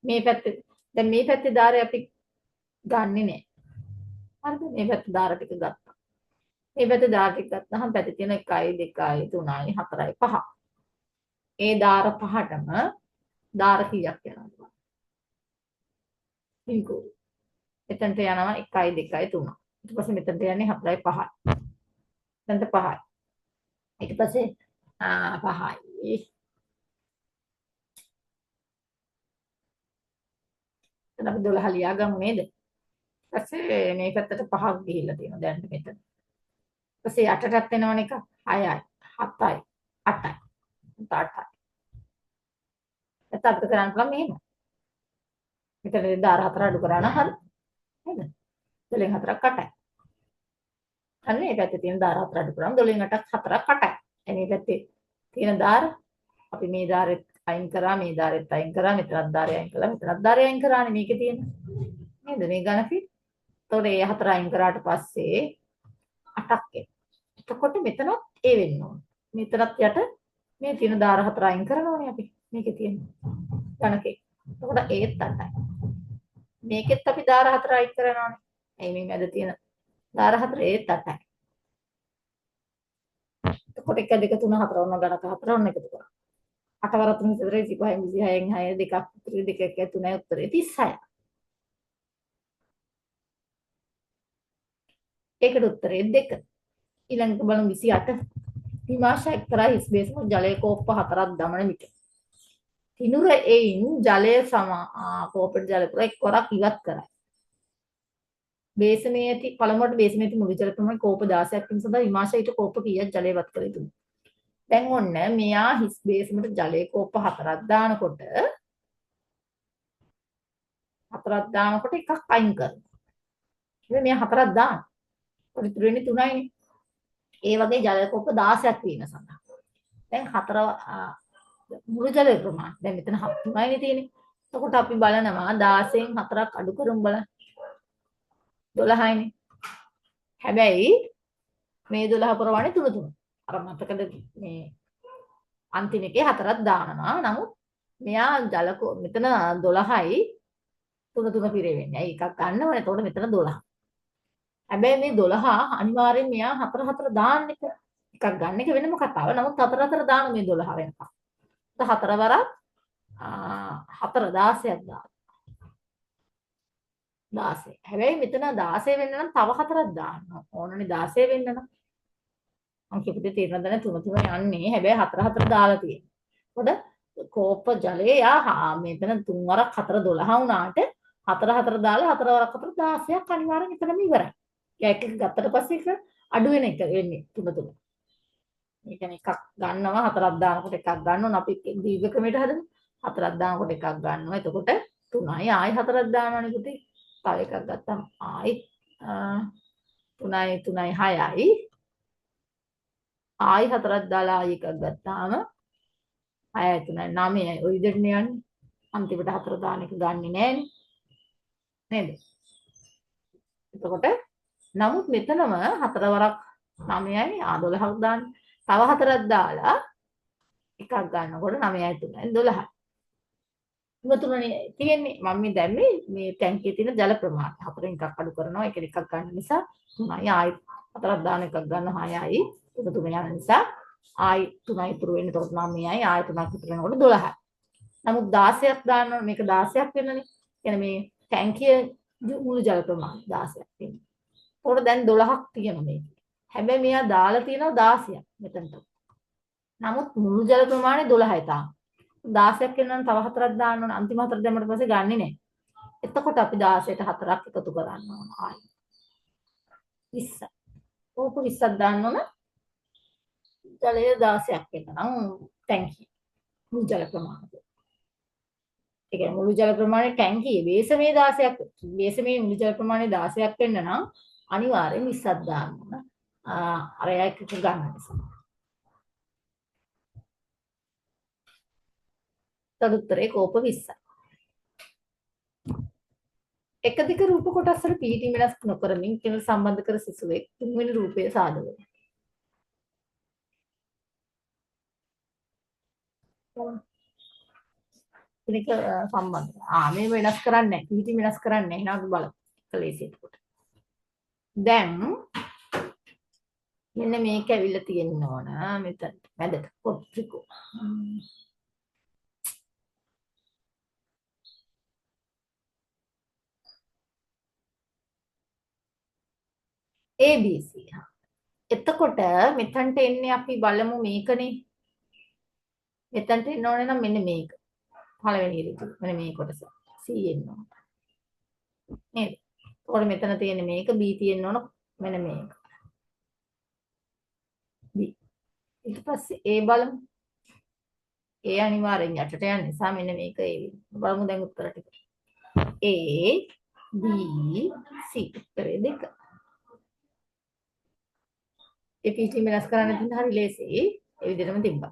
මේ පැත්තේ දැන් මේ පැත්තේ ධාරය අපි ගන්නෙ නෑ. හරිද? මේ පැත්තේ ධාර ටික ගත්තා. මේ පැත්තේ ධාර ටික ගත්තාම පැත්තේ තියෙන 1 2 3යි 4යි 5. ඒ ධාර පහටම ධාර කීයක් යනවද? පින්කෝ. එතනට යනවා 1 2 3. ඊට පස්සේ මෙතනට යන්නේ 4යි 5යි. එතනට 5යි. ඊට පස්සේ 5යි. එතන අපි 12 ලියා ගමු නේද? ඊපස්සේ මේ පැත්තට 5ක් ගිහිල්ලා තියෙනවා දැන් මෙතන. ඊපස්සේ යටටත් එනවනේ එක 6යි 7යි 8යි 8යි. එතකොට අපිට කරන්න පුළුවන් මෙහෙම. මෙතන දාර 4 අඩු කරා නම් හරි. නේද? 12න් 4ක් 8යි. අන්න මේ පැත්තේ තියෙන දාර 4 අඩු කරාම 12න් 8ක් 4ක් 8යි. එනේ පැත්තේ තියෙන දාර අපි මේ දාරෙත් අයින් කරා මේ දාරෙත් අයින් කරා මෙතනත් දාරය අයින් කළා මෙතනත් දාරය අයින් කරානේ මේකේ තියෙන. නේද? මේ ගණකේ. එතකොට මේ 4 අයින් කරාට පස්සේ 8ක් එනවා. එතකොට මෙතනත් ඒ වෙන්න ඕන. මෙතනත් යට මේ තියෙන දාර 4 අයින් කරනෝනේ අපි. මේකේ තියෙන ගණකේ. එතකොට ඒත් 8යි. මේකෙත් අපි දාර 4 අයින් කරනවානේ. එයි මේ මැද තියෙන දාර 4 ඒත් 8යි. එතකොට 1 2 3 4 ඔන්න ගණක 4 ඔන්න එකතු කරා. 8 වර 3 4 25 26න් 6 2ක් 2 1 3 උත්තරේ 36. ඒකට උත්තරේ 2. ඊළඟට බලමු 28. විමාශය එක්තරා හිස් බේසම ජලයේ කෝප්ප 4ක් දමන විට තිනුර එයින් ජලය කෝපෙට ජල පුර එක්වරක් ඉවත් කරයි. බේසමේ ඇති පළමුවට බේසමේ ඇති මුළු ජල ප්‍රමාණය කෝප 16ක් වීම සඳහා විමාශයට කෝප කීයක් ජලය ඉවත් කළ යුතුද? දැන් ඔන්න මෙයා හිස් බේසමට ජලයේ කෝප 4ක් දානකොට එකක් අයින් කරනවා. ඉතින් මෙයා 4ක් දාන. ඉතුරු වෙන්නේ 3යිනේ. ඒ වගේ ජල කෝප 16ක් වීම සඳහා. දැන් 4 මුළු ජල ප්‍රමාණය. දැන් මෙතන 3යිනේ තියෙන්නේ. එතකොට අපි බලනවා 16න් 4ක් අඩු කරමු බලන්න. 12යිනේ. හැබැයි මේ 12 ප්‍රමාණය 3 3. අර මතකද මේ අන්තිම එකේ 4ක් දානවා. නමුත් මෙයා මෙතන 12යි 3 3 පිරේ වෙන්නේ. ඇයි එකක් ගන්න ඕනේ. එතකොට මෙතන 12. හැබැයි මේ 12 අනිවාර්යෙන් මෙයා 4 4 දාන්න එක. එකක් ගන්න එක වෙනම කතාව. නමුත් 4 4 දාන මේ 12 වෙනකම්. 4 වරක් 4 16ක් දාන්න. 16. හැබැයි මෙතන 16 වෙන්න නම් තව 4ක් දාන්න ඕනනේ 16 වෙන්න නම්. මම කිව්වේ තේරෙනවද නැත්නම් 3 3 යන්නේ. හැබැයි 4 4 දාලා තියෙනවා. එතකොට කෝප ජලය යා මෙතන 3 වරක් 4 12 වුණාට 4 4 දාලා 4 වරක් 4 16ක් අනිවාර්යෙන් එතනම ඉවරයි. එක එක ගත්තට පස්සේ එක අඩු වෙන එක වෙන්නේ 3 3. ඒ කියන්නේ එකක් ගන්නවා 4ක් දානකොට එකක් ගන්නවා අපි දීර්ඝ ක්‍රමයට හදමු. 4ක් දානකොට එකක් ගන්නවා. එතකොට 3යි ආයි 4ක් දානවනේ පුතේ. තව එකක් ගත්තාම ආයි 3යි 3යි 6යි ආයි 4ක් දාලා ආයි එකක් ගත්තාම 6යි 3යි 9යි ඔය විදිහට යන්නේ. අන්තිමට 4 දාන එක ගන්නෙ නෑනේ. නේද? එතකොට නමුත් මෙතනම 4 වරක් 9යි 12ක් දාන්න. තව 4ක් දාලා එකක් ගන්නකොට 9යි 3යි 12යි. තුනනේ තියෙන්නේ මම මේ දැම්මේ මේ ටැංකියේ තියෙන ජල ප්‍රමාණය. හතරෙන් එකක් අඩු කරනවා එක එකක් ගන්න නිසා 3යි ආයි 4ක් දාන එකක් ගන්න 6යි. ඒක 3 යන නිසා ආයි 3යි ඉතුරු වෙන්නේ. එතකොට 9යි ආයි 3ක් ඉතුරු වෙනකොට 12යි. නමුත් 16ක් දානවා මේක 16ක් වෙනනේ. කියන්නේ මේ ටැංකිය මුළු ජල ප්‍රමාණය 16ක් වෙනවා. ඒකට දැන් 12ක් තියෙනවා මේක. හැබැයි මෙයා දාලා තියෙනවා 16ක් මෙතනට. නමුත් මුළු ජල ප්‍රමාණය 12යි තාම. 16ක් වෙනනම් තව 4ක් දාන්න ඕන. අන්තිම 4 දැම්මට පස්සේ ගන්නෙ නෑ. එතකොට අපි 16ට 4ක් එකතු කරන්න ඕන. ආයි 20. ඕක 20ක් දාන්න ඕන. ජලය 16ක් වෙනනම් ටැංකිය. මුළු ජල ප්‍රමාණය. ඒ කියන්නේ මුළු ජල ප්‍රමාණය ටැංකියේ වේසමේ 16ක්. වේසමේ මුළු ජල ප්‍රමාණය 16ක් වෙන්න නම් අනිවාර්යෙන් 20ක් දාන්න ඕන. අර එක ගන්න නිසා. තදුත්තරේ කෝප 20යි. එක දිග රූප කොටස් වල පිහිටි වෙනස් නොකරමින් කෙනෙකු සම්බන්ධ කර සිසුවෙක් තුන්වෙනි රූපයේ සාදව. කෙනෙක් සම්බන්ධ. මේ වෙනස් කරන්නේ නැහැ. පිහිටි වෙනස් කරන්නේ නැහැ. එහෙනම් අපි බලමු. කලේසියට කොට. දැන් මෙන්න මේක ඇවිල්ලා තියෙන්න ඕන. මෙතන මැදට පොත්‍රිකෝ. ABC. එතකොට මෙතනට එන්නේ අපි බලමු මේකනේ. මෙතනට එන්න ඕනේ නම් මෙන්න මේක. පළවෙනි ඍතු. මෙන්න මේ කොටස. C එන්න ඕන. නේද? එතකොට මෙතන තියෙන්නේ මේක B තියෙන්න ඕන මෙන්න මේක. B. ඊට පස්සේ A බලමු. A අනිවාර්යෙන් යටට යන නිසා මෙන්න මේක A වෙනවා. බලමු දැන් උත්තර ටික. A B C උත්තරේ දෙක. ඒ පිටින් වෙනස් කරන්න තියෙන හරි ලේසියි. ඒ විදිහටම තිබ්බා.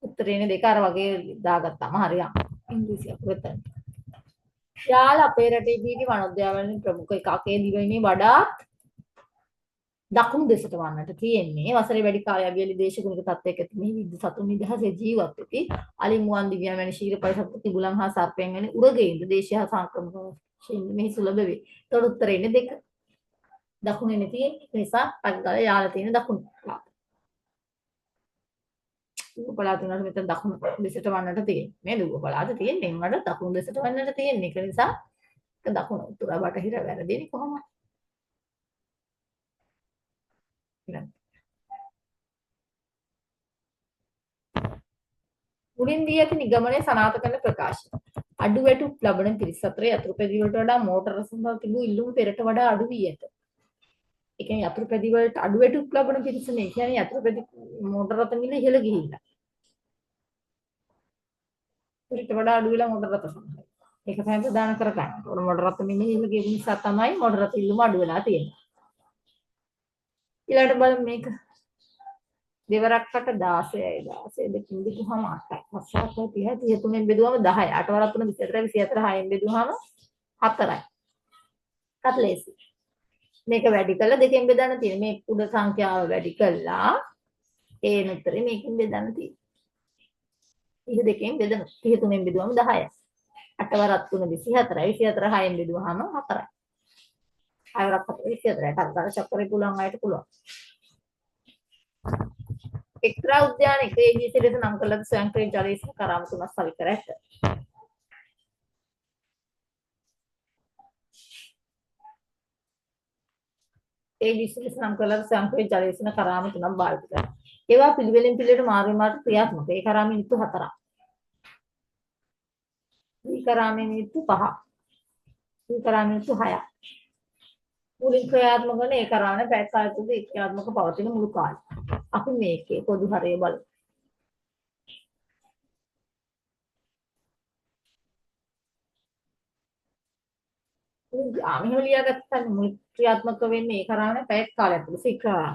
උත්තරේනේ දෙක අර වගේ දාගත්තාම හරියම ඉංග්‍රීසි අකුරෙන්. යාලා අපේ රටේ පිහිටි වනෝද්‍යානවලින් ප්‍රමුඛ එකකේ දිවයිනේ වඩාත් දකුණු දෙසට වන්නට තියෙන්නේ. වසරේ වැඩි කාලයක් වියලි දේශගුණික තත්ත්වයක මේ විද්ද සතුන් නිදහසේ ජීවත් වෙති. අලි මුවන් දිව්‍යයන් වැනි ශීරපරිසප්ත තිබුලන් හා සර්පයන් වැනි උරගේන්ද්‍ර දේශීය සංක්‍රමක වශයෙන් මෙහි සුලභ වේ. ඒතකොට උත්තරේ ඉන්නේ දෙක. දකුණේනේ තියෙන්නේ. ඒ නිසා පග්ගල යාලා තියෙන දකුණ. දුව පළාත උනට මෙතන දකුණු දෙසට වන්නට තියෙන්නේ. මේ දුව පළාත තියෙන්නේ වඩා දකුණු දෙසට වන්නට තියෙන්නේ. ඒක නිසා දකුණු උතුර බටහිර වැරදිනේ කොහොමද? උඩින් දී ඇති නිගමනය සනාථ කරන ප්‍රකාශය. අඩු වැටුප් ලබන පිරිස අතර යතුරුපැදි වලට වඩා මෝටර සඳහා තිබූ ඉල්ලුම පෙරට වඩා අඩු වී ඇත. ඒ කියන්නේ යතුරුපැදි වලට අඩු වැටුප් ලබන පිරිසනේ. ඒ කියන්නේ යතුරුපැදි මෝටර රථ මිල ඉහළ ගිහිල්ලා. පෙරට වඩා අඩු වෙලා මෝටර රථ සඳහා. ඒක තමයි ප්‍රදාන කරගන්න. ඒකට මෝටර රථ මිල ඉහළ ගිය නිසා තමයි මෝටර රථ ඉල්ලුම අඩු වෙලා තියෙන්නේ. ඊළඟට බලමු මේක. දෙවරක්කට 16යි 16 දෙකින් බෙදුවම 8යි. 7 30 33න් බෙදුවම 10යි. 8 වරක් 3 24 24 6න් බෙදුවම 4යි. කටලේසි. මේක වැඩි කළා දෙකෙන් බෙදන්න තියෙන. මේ උඩ සංඛ්‍යාව වැඩි කළා. ඒ උත්තරේ මේකෙන් බෙදන්න තියෙන්නේ. ඒක දෙකෙන් බෙදන 33න් බෙදුවම 10යි. 8 වරක් 3 24යි. 24 6න් බෙදුවම 4යි. 6 වරක් 4 24යි. ටක් ගාලා චක්‍රේ පුළුවන් අයට පුළුවන්. එක්තරා උද්‍යානයක ABC ලෙස නම් කළ ස්වයංක්‍රීය ජලයේ කරාම තුනක් සවි කර ඇත. ඒ විශේෂ නම් කළා සංකේත ජලයේසන කරාම තුනක් භාවිත කරනවා. ඒවා පිළිවෙලින් පිළිවෙලට මාරු මාරු ක්‍රියාත්මක. ඒ කරාම මිනිත්තු 4ක්. ඊ කරාම මිනිත්තු 5ක්. ඊ කරාම මිනිත්තු 6ක්. මුලින් ක්‍රියාත්මක වන ඒ කරාම පැය කාලයකදී ක්‍රියාත්මක පවතින මුළු කාලය. අපි මේකේ පොදු හරය බලමු. මෙහෙම ලියාගත්තා මුල් ක්‍රියාත්මක වෙන්නේ ඒ කරාම පැය කාලයක් තුළ සිකා.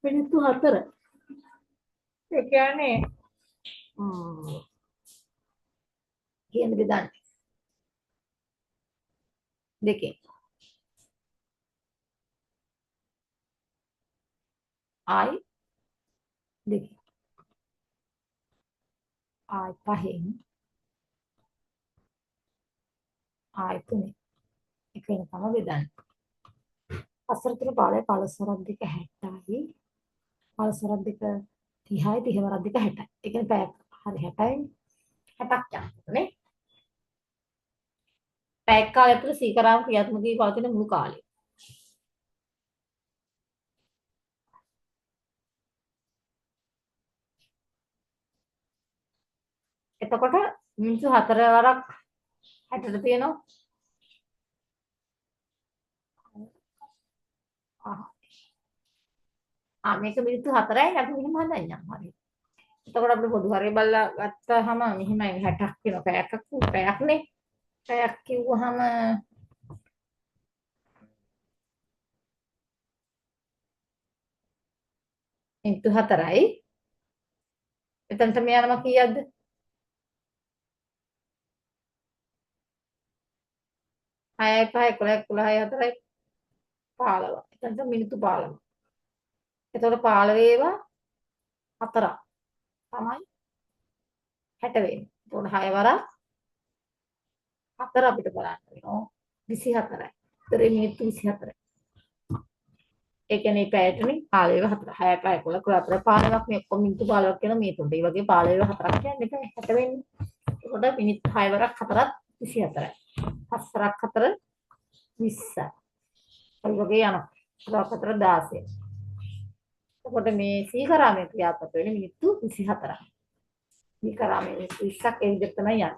මිනිත්තු 4. ඒ කියන්නේ කියන විදිහට දෙකේ ආයි දෙකේ ආයි පහෙන් ආයි තුනේ එක වෙනකම බෙදන්න. හතරතර පාළේ පළසරක් දෙක 60යි. පළසරක් දෙක 30යි 30 වරක් දෙක 60යි. ඒ කියන්නේ පැයක් හරි 60යි 60ක් යනකොට නේ. පැයක් කාලය තුළ සීකරාම ක්‍රියාත්මක වී පවතින මුළු කාලය. එතකොට මිනිස්සු 4 වරක් 60ට තියෙනවා. මේක මිනිත්තු 4යි අපි මෙහෙම හදන්නම් හරි. එතකොට අපිට පොදු හරය බලලා ගත්තාම මෙහෙමයි 60ක් වෙනවා. පැයක්නේ. පැයක් කිව්වහම මිනිත්තු 4යි. එතනට මේ යනවා කීයක්ද? 6යි 5යි 11යි 4යි 15. එතනට මිනිත්තු 15. එතකොට 15 ඒවා 4ක් තමයි 60 වෙන්නේ. එතකොට 6 වරක් 4 අපිට බලන්න වෙනවා. 24යි. ඒතර මිනිත්තු 24යි. ඒ කියන්නේ පැයටනේ 15 4 6 5 11 15ක් මේ ඔක්කොම මිනිත්තු 15ක් කියන මේ තුනට. ඒ වගේ 15 4ක් කියන්නේ එක 60 වෙන්නේ. එතකොට මිනිත්තු 6 වරක් 4ක් 24යි. 4ක් 4 20යි. ඒ වගේ යනවා. 4ක් 4 16යි. එතකොට මේ සීකරාමේ ක්‍රියාත්මක වෙන්නේ මිනිත්තු 24යි. සීකරාමේ මිනිත්තු 20ක් ඒ විදිහට තමයි යන්නේ.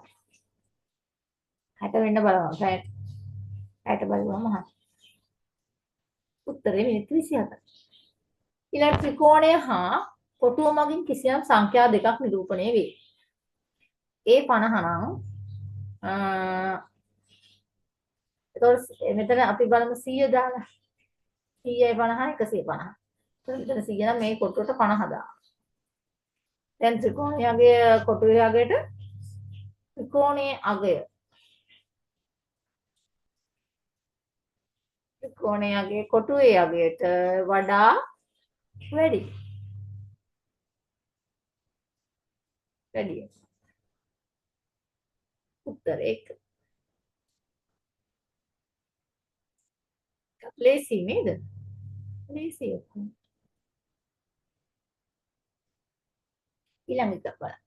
60 වෙන්න බලනවා. පැයට බලුවම උත්තරේ මිනිත්තු 24යි. ඊළඟ ත්‍රිකෝණය හා කොටුව මගින් කිසියම් සංඛ්‍යා දෙකක් නිරූපණය වේ. ඒ 50 නම් එතකොට මෙතන අපි බලමු 100 දාලා 100යි 50යි 150. එතකොට මෙතන 100 නම් මේ කොටුවට 50 දානවා. දැන් ත්‍රිකෝණයේ කොටුවේ අගයට ත්‍රිකෝණයේ අගය ත්‍රිකෝණයේ අගය කොටුවේ අගයට වඩා වැඩි. උත්තර 1. ලේසි නේද? ලේසි. ඊළඟ එක බලන්න.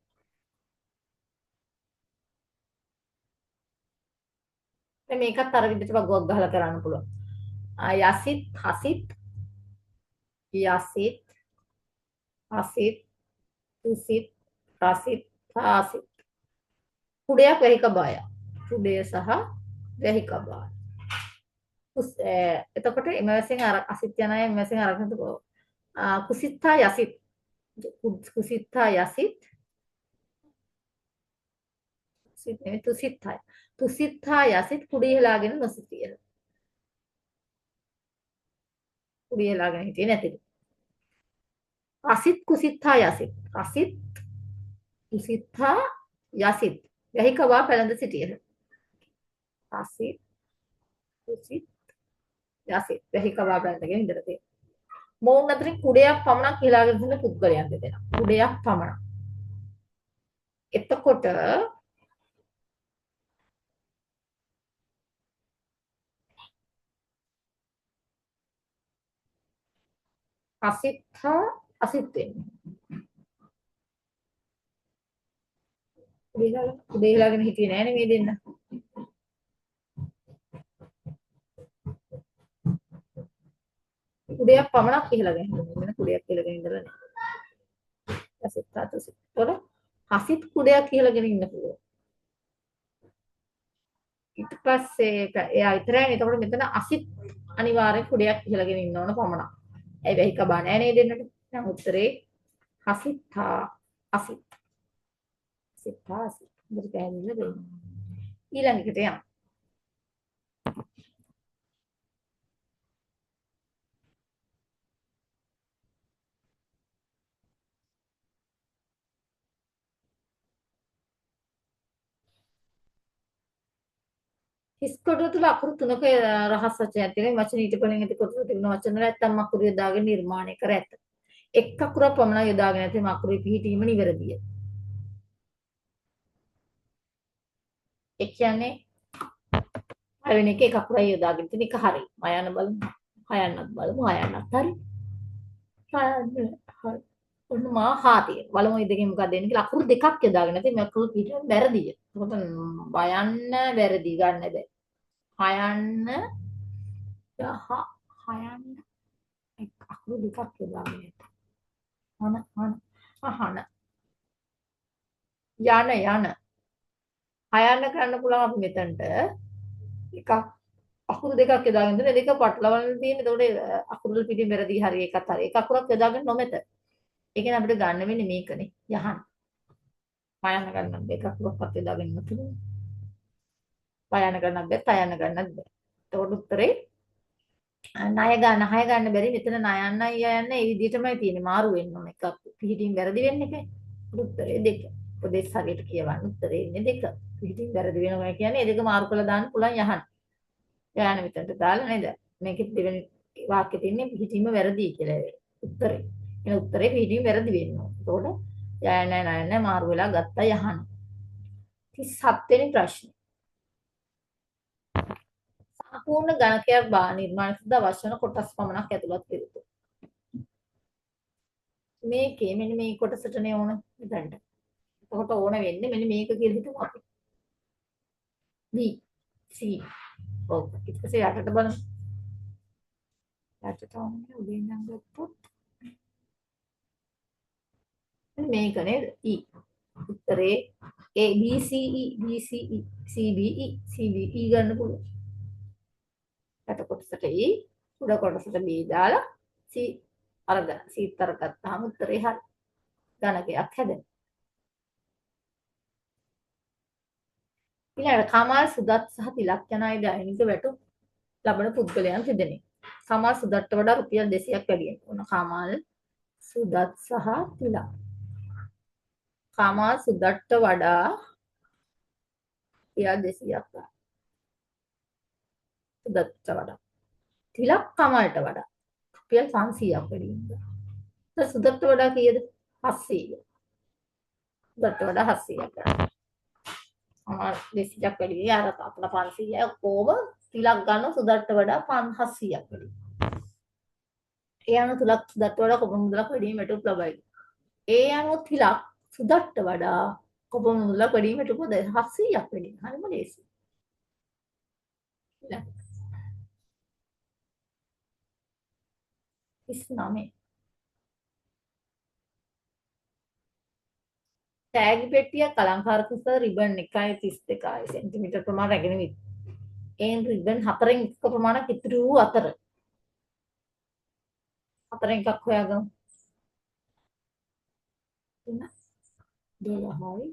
දැන් මේකත් අර විදිහට වගුවක් ගහලා කරන්න පුළුවන්. යසිත් හසිත් යසිත් හසිත් තුසිත් රසිත් පාසිත් කුඩයක් වැහිකබාය. කුඩය සහ වැහිකබාය. එතකොට එම වශයෙන් අර අසිත් යන අය එම වශයෙන් අරගෙන කුසිත්තා යසිත් කුසිත්තා යසිත් සිත් නෙවෙයි තුසිත්තා තුසිත්තා යසිත් කුඩියලාගෙන නොසිටියද කුඩියලාගෙන හිටියේ නැතිද අසිත් කුසිත්තා යසිත් අසිත් කුසිත්තා යසිත් වැහිකබා පැලඳ සිටියද අසිත් කුසිත් යසිත් වැහිකබා පැලඳගෙන ඉඳලා තියෙනවා මොවුන් අතරින් කුඩයක් පමණක් හිලාගෙන සිටින පුද්ගලයන් දෙදෙනා කුඩයක් පමණක් එතකොට අසිත් හා අසිත් වෙන්නේ උදේලාගෙන හිටියේ නෑනේ මේ දෙන්න. කුඩයක් පමණක් ඉහළගෙන හිටියේ. කුඩයක් ඉහළගෙන ඉඳලා නෑ. ඇසිත් තාතසිත් වල හසිත් කුඩයක් ඉහළගෙන ඉන්න පුළුවන්. ඊට පස්සේ එයා විතරයි. එතකොට මෙතන අසිත් අනිවාර්යෙන් කුඩයක් ඉහළගෙන ඉන්න ඕන පමණක්. ඇයි වෙයි කබා නෑ නේද දෙන්නට. දැන් උත්තරේ හසිතා අසිත්. සිතා අසිත්. දෙක පැහැදිලිද දෙන්න. ඊළඟට යන්න. හිස් කොටුව තුළ අකුරු තුනක රහස් වචනයක් තියෙනවා. වචන ඊට පලින් ඇති කොටුව තිබෙන වචන වල නැත්තම් අකුරු යොදාගෙන නිර්මාණය කර ඇත. එක් අකුරක් පමණ යොදාගෙන නැතිනම් අකුරු පිහිටීම නිවැරදිය. ඒ කියන්නේ පළවෙනි එක අකුරයි යොදාගෙන තියෙන එක හරි. මයන්න බලමු. හයන්නත් බලමු. හයන්නත් හරි. හරි. ඔන්න මා හාතිය. බලමු මේ දෙකෙන් මොකක්ද දෙන්නේ කියලා. අකුරු දෙකක් යොදාගෙන නැති මේ අකුරු පිහිටීම වැරදිය. එතකොට බයන්න වැරදි ගන්න බෑ. හයන්න හයන්න අකුරු දෙකක් යොදාගෙන ඇත. අහන යන හයන්න කරන්න පුළුවන් අපි මෙතනට එකක් අකුරු දෙකක් යොදාගෙන දෙන දෙක පටලවන්න තියෙන. එතකොට අකුරු වල පිටින් වැරදි හරි එකක් හරි. එක අකුරක් යොදාගෙන නොමෙත. ඒ කියන්නේ අපිට ගන්න වෙන්නේ මේකනේ. යහන්. හයන්න ගන්න දෙක අකුරක්වත් යොදාගෙන නැතුව. පයන්න ගන්නත් බෑ, තයන්න ගන්නත් බෑ. එතකොට උත්තරේ ණය ගන්න බැරි. මෙතන ණයන්නයි යයන්න ඒ විදිහටමයි තියෙන්නේ. මාරු වෙන්න ඕන එකක්. පිටින් වැරදි වෙන්නේ නැහැ. උත්තරේ 2. උපදේශ හරියට කියවන්න. උත්තරේ ඉන්නේ 2. පිටින් වැරදි වෙනවා කියන්නේ ඒ දෙක මාරු කරලා දාන්න පුළුවන් යහන්. යයන්න මෙතනට දාලා නේද? මේකෙත් දෙවෙනි වාක්‍යෙ තියෙන්නේ පිටින්ම වැරදි කියලා. උත්තරේ. එන උත්තරේ පිටින් වැරදි වෙන්න ඕන. එතකොට යයන්න ණයන්න මාරු වෙලා ගත්තා යහන්. 37 වෙනි ප්‍රශ්නේ. සම්පූර්ණ ගණකයක් නිර්මාණය සඳහා අවශ්‍ය වන කොටස් පමණක් ඇතුළත් කර යුතුය. මේකේ මෙන්න මේ කොටසටනේ ඕන මෙතනට. එතකොට ඕන වෙන්නේ මෙන්න මේක කියලා හිතමු අපි. B C ඔව් ඊට පස්සේ යටට බලමු. යටට ඕනේ උදේ ඉඳන් ගත්තොත් මේක නේද? E උත්තරේ A B C E B C E C B E C B E ගන්න පුළුවන්. යට කොටසට E උඩ කොටසට B දාලා C අරගෙන C තර ගත්තාම උත්තරේ හරි. ගණකයක් හැදෙනවා. ඊළඟට කමල් සුදත් සහ තිලක් යන අය දෛනික වැටුප් ලබන පුද්ගලයන් තිදෙනෙක්. කමල් සුදත්ට වඩා රුපියල් 200ක් වැඩි වෙනවා. කමල් සුදත් සහ තිලක්. කමල් සුදත්ට වඩා රුපියල් 200ක් ගන්න. සුදත්ට වඩා. තිලක් කමල්ට වඩා රුපියල් 500ක් වැඩි වෙනවා. දැන් සුදත්ට වඩා කීයද? 700. සුදත්ට වඩා 700ක් ගන්න. දෙසියක් වැඩි වෙයි. අර අපල 500යි ඔක්කොම තිලක් ගන්න සුදට්ට වඩා 700ක් වැඩි. ඒ අනුව තුලක් සුදට්ට වඩා කොපමණ මුදලක් වැඩි වීමට ලබයි. ඒ අනුව තිලක් සුදට්ට වඩා කොපමණ මුදලක් වැඩි වීමට 700ක් වැඩි. හරිම ලේසි. 39 තෑගි පෙට්ටියක් අලංකාර කුස රිබන් 1.32 සෙන්ටිමීටර් ප්‍රමාණ රැගෙන විත්. එයින් රිබන් 4න් එකක ප්‍රමාණයක් ඉතිරි වූ අතර 4න් එකක් හොයාගමු. 12යි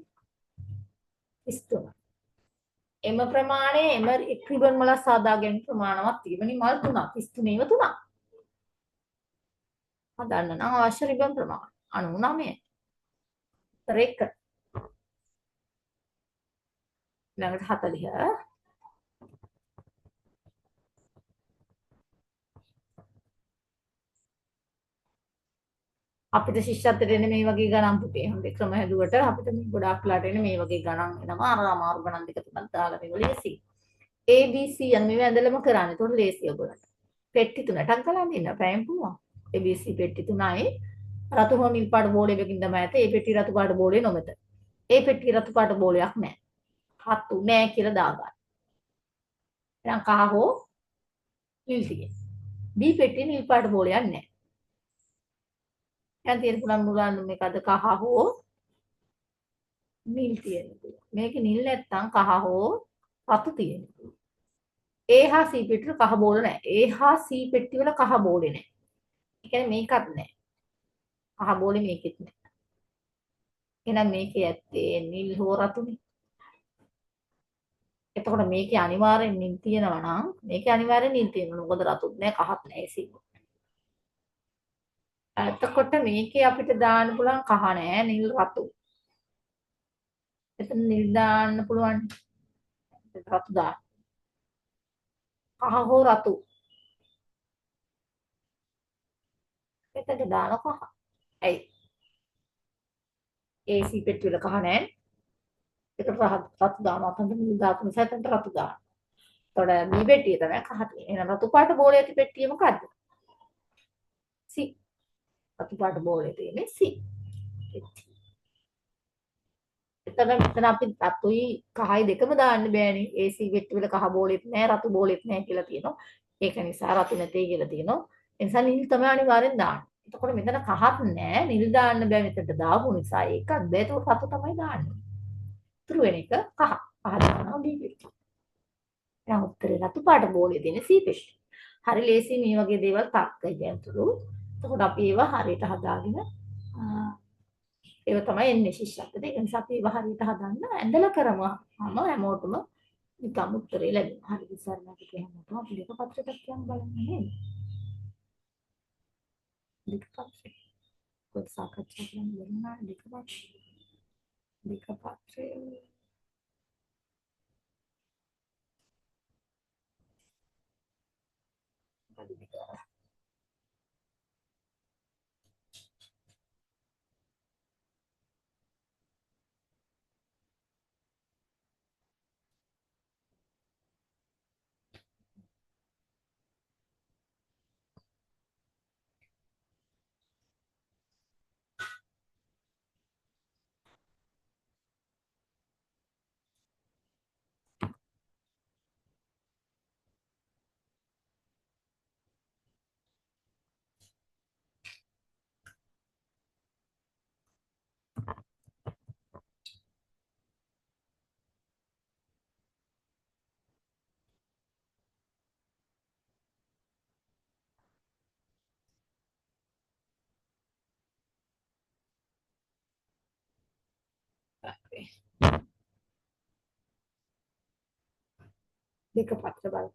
33. එම ප්‍රමාණය එම එක් රිබන් වල සාදා ගැනීම ප්‍රමාණවත් තිබෙනි මල් 3ක් 33ව 3ක්. හදන්න නම් අවශ්‍ය රිබන් ප්‍රමාණය 99. රෙක ළඟට 40 අපිට ශිෂ්‍යත්වයට එන්නේ මේ වගේ ගණන් පුතේ. හොඳ ක්‍රම හැදුවට අපිට මේ ගොඩාක් ලාට එන්නේ මේ වගේ ගණන් එනවා. අර අමාරු ගණන් දෙක තුනක් දාලා මේක ලේසි. A B C යන මේවා ඇඳලම කරන්නේ. ඒතකොට ලේසි ඔයගොල්ලන්ට. පෙට්ටි තුනටක් ගලන් ඉන්න පැයෙන් පුළුවන්. A B C පෙට්ටි තුනයි. රතු හෝ නිල් පාට බෝඩ් එකකින් තමයි ඇත. ඒ පෙට්ටි රතු පාට බෝඩේ නොමැත. ඒ පෙට්ටිය රතු පාට බෝලයක් නැහැ. රතු නෑ කියලා දාගන්න. එහෙනම් කහ හෝ නිල් තියෙන. B පෙට්ටියේ නිල් පාට බෝලයක් නැහැ. දැන් තියෙන පුළුවන් මුලන්න මේකද කහ හෝ නිල් තියෙන. මේක නිල් නැත්තම් කහ හෝ රතු තියෙන. A හා C පෙට්ටිවල කහ බෝල නැහැ. A හා C පෙට්ටිවල කහ බෝලේ නැහැ. ඒ කියන්නේ මේකත් නැහැ. කහ බෝලේ මේකෙත් නැහැ. එහෙනම් මේකේ ඇත්තේ නිල් හෝ රතුනේ. එතකොට මේකේ අනිවාර්යෙන් නිල් තියෙනවා නම් මේකේ අනිවාර්යෙන් නිල් තියෙනවා. මොකද රතුත් නැහැ කහත් නැහැ C. එතකොට මේකේ අපිට දාන්න පුළුවන් කහ නැහැ නිල් රතු. එතන නිල් දාන්න පුළුවන්. රතු දාන්න. කහ හෝ රතු. එතන දාන කහ. ඇයි? AC පෙට්ටිවල කහ නැහැ. ඒකට රතු දානවා. අතන නිල් දාපු නිසා එතනට රතු දානවා. එතකොට මේ පෙට්ටිය තමයි කහ තියෙන්නේ. එහෙනම් රතු පාට බෝලේ ඇති පෙට්ටිය මොකද්ද? C. රතු පාට බෝලේ තියෙන්නේ C. එතන මෙතන අපි රතුයි කහයි දෙකම දාන්න බෑනේ. AC පෙට්ටිවල කහ බෝලෙත් නැහැ රතු බෝලෙත් නැහැ කියලා තියෙනවා. ඒක නිසා රතු නැtei කියලා තියෙනවා. ඒ නිසා නිල් තමයි අනිවාර්යෙන් දාන්න. එතකොට මෙතන කහක් නැහැ. නිල් දාන්න බෑ මෙතනට දාපු නිසා ඒකත් බෑ. ඒක රතු තමයි දාන්නේ. ඉතුරු වෙන එක කහ. කහ දානවා B පෙට්ටිය. දැන් උත්තරේ රතු පාට බෝලේ තියෙන C පෙට්ටිය. හරි ලේසි මේ වගේ දේවල් තක්කයි දැන්තුළු. එතකොට අපි ඒවා හරියට හදාගෙන ඒව තමයි එන්නේ ශිෂ්‍යත්වයට. ඒ නිසා අපි ඒව හරියට හදන්න ඇඳලා කරමුම හැමෝටම නිකම් උත්තරේ ලැබෙනවා. හරි ඉස්සරහට කියනකොට අපි දෙක පත්‍රයක් කියන්න බලන්න නේද? දෙක පත්‍රය. පොත් සාකච්ඡා කරන්න වෙනවා දෙක පත්‍රය. දෙක පත්‍රය. දෙක පත්‍ර බලන්න.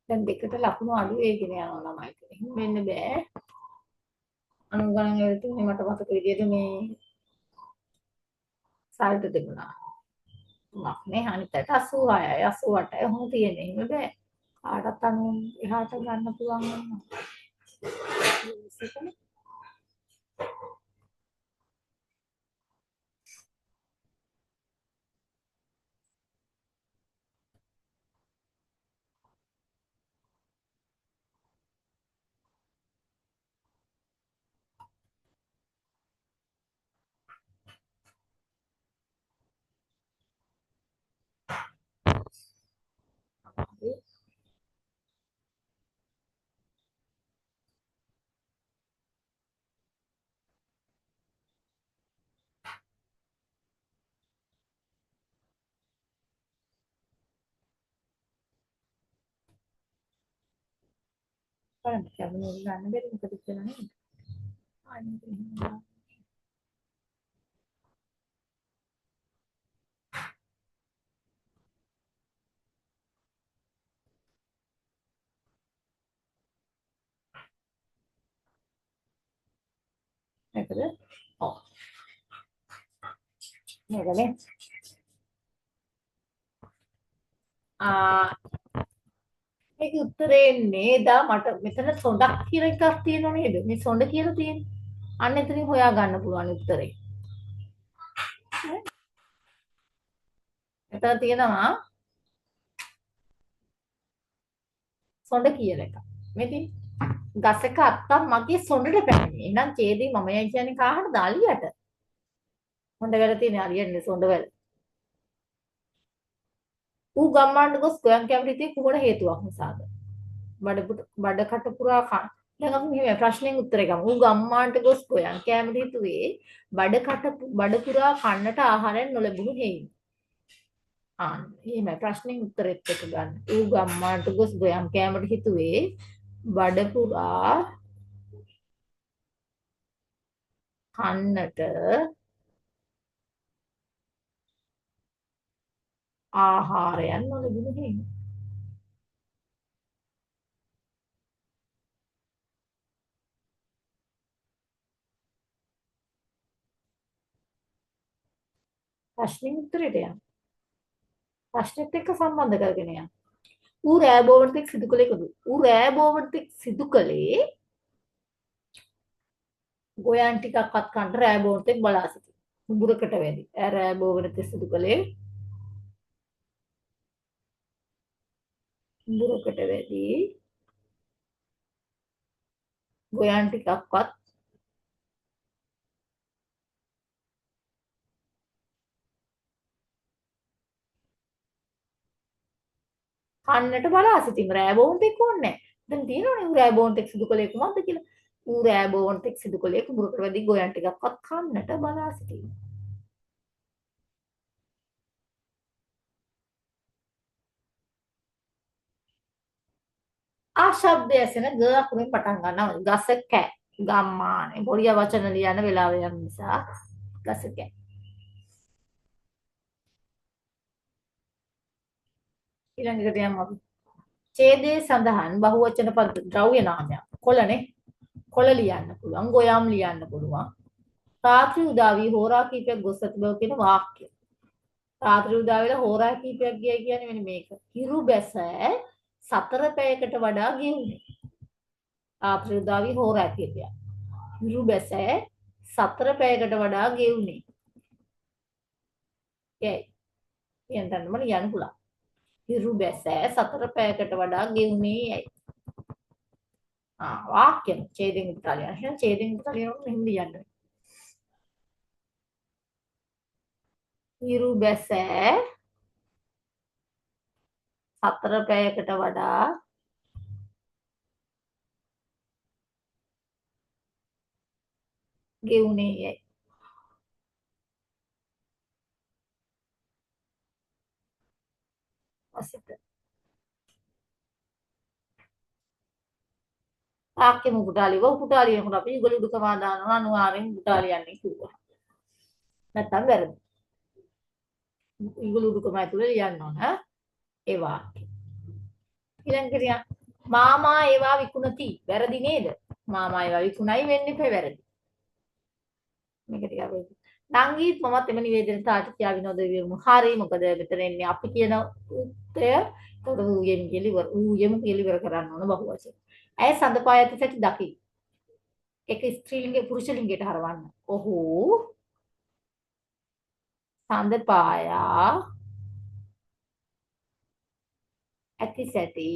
දැන් දෙකට ලකුණු අඩු වෙගෙන යනවා ළමයි. එහෙම වෙන්න බෑ. අනුගණන් වල තියෙන්නේ මට මතක විදිහට මේ සල්ට තිබුණා. තුනක් නේ අනිත් පැත්ත 86යි 88යි ඔහොම තියෙන්නේ. එහෙම බෑ. කාටත් අනු එහාට ගන්න පුළුවන් වෙනවා. බලන්න කැබිනට් ගන්න බැරි මොකද කියලා නේද? අනිත් මේකද? ඔව්. මේකනේ. මේක උත්තරේ එන්නේ එදා මට මෙතන සොඬක් කියලා එකක් තියෙනව නේද? මේ සොඬ කියලා තියෙන්නේ. අන්න එතනින් හොයා ගන්න පුළුවන් උත්තරේ. එතන තියෙනවා සොඬ කියලා එක. මේ තියෙන්නේ ගසක අත්තක් මගේ සොඬට පැන්නේ. එහෙනම් ඡේදී මමයි කියන්නේ කාටද? අලියට. සොඬ වැල තියෙන අලියන්නේ සොඬ වැල. ඌ ගම්මානට ගොස් ගොයන් කැමරිතේ කුමන හේතුවක් නිසාද? බඩකට පුරා කන. දැන් අපි මෙහෙම ප්‍රශ්නෙන් උත්තරේ ගමු. ඌ ගම්මානට ගොස් ගොයන් කැමරි හිතුවේ බඩ පුරා කන්නට ආහාරයක් නොලැබුණු හේයින්. එහෙමයි ප්‍රශ්නෙන් උත්තරෙත් එක ගන්න. ඌ ගම්මානට ගොස් ගොයන් කැමරි හිතුවේ බඩ පුරා කන්නට ආහාරයක් නොලැබුණු හේයින්. ප්‍රශ්නෙන් උත්තරේට යන්න. ප්‍රශ්නෙත් එක්ක සම්බන්ධ කරගෙන යන්න. ඌ රෑබෝවන්තෙක් සිදු කළේ කොහොමද? ඌ රෑබෝවන්තෙක් සිදු කළේ ගෝයන් ටිකක්වත් කන්න රෑබෝවන්තෙක් බලා සිටි. උඹුරකට වැඩි. රෑබෝවන්තෙක් සිදු කළේ උඹුරකට වැඩි ගෝයන් ටිකක්වත් කන්නට බලා සිටින් රෑබෝවන්තෙක් ඕනේ නැහැ. දැන් තියෙනවනේ ඌ රෑබෝවන්තෙක් සිදු කළේ කොහොමද කියලා. ඌ රෑබෝවන්තෙක් සිදු කළේ උඹුරකට වැඩි ගෝයන් ටිකක්වත් කන්නට බලා සිටින්. ආ ශබ්දය ඇසෙන ග අකුරෙන් පටන් ගන්නවා. ගසක ගම්මානේ. පොඩි වචන ලියන වෙලාව යන නිසා ගසක. ඊළඟට යමු අපි. ඡේදයේ සඳහන් බහුවචන පද ද්‍රව්‍ය නාමයක්. කොළනේ. කොළ ලියන්න පුළුවන්. ගොයම් ලියන්න පුළුවන්. රාත්‍රී උදාවි හෝරා කීපයක් ගොස් ඇති බව කියන වාක්‍ය. රාත්‍රී උදාවිලා හෝරා කීපයක් ගියයි කියන්නේ මෙන්න මේක. හිරු බැස සතර පැයකට වඩා ගෙවුනේ. රාත්‍රී උදාවි හෝරා කීපයක්. හිරු බැස සතර පැයකට වඩා ගෙවුනේ. ඒයි. කියන්නම ලියන්න පුළුවන්. හිරු බැස සතර පැයකට වඩා ගෙවුනේ යයි. වාක්‍යන ඡේදයෙන් උත්තරය. එහෙනම් ඡේදයෙන් උත්තරය මෙහෙම ලියන්න. හිරු බැස සතර පැයකට වඩා ගෙවුනේ යයි. අසිත. වාක්‍යෙම උපුටාලිව උපුටාලියනකොට අපි ඉගොළු දුකමා දානවා අනිවාර්යෙන් උපුටාලියන්නේ කිව්වා. නැත්තම් වැරදි. ඉගොළු දුකම ඇතුලේ ලියන්න ඕන ඒ වාක්‍ය. ඊළඟට මාමා ඒවා විකුණති. වැරදි නේද? මාමා ඒවා විකුණයි වෙන්නේ පෙ වැරදි. මේක ටික අපි නංගීත් මමත් එම නිවේදන තාට කියා විනෝද විරමු. හරි මොකද මෙතන එන්නේ අපි කියන උත්තය තොර ඌයෙන් කියලා ඌයම කියලා ඉවර කරන්න ඕන බහුවචන. ඇය සඳපා ඇති සැටි දකි. ඒක ස්ත්‍රීලිංග පුරුෂ ලිංගයට හරවන්න. ඔහු සඳපායා ඇති සැටි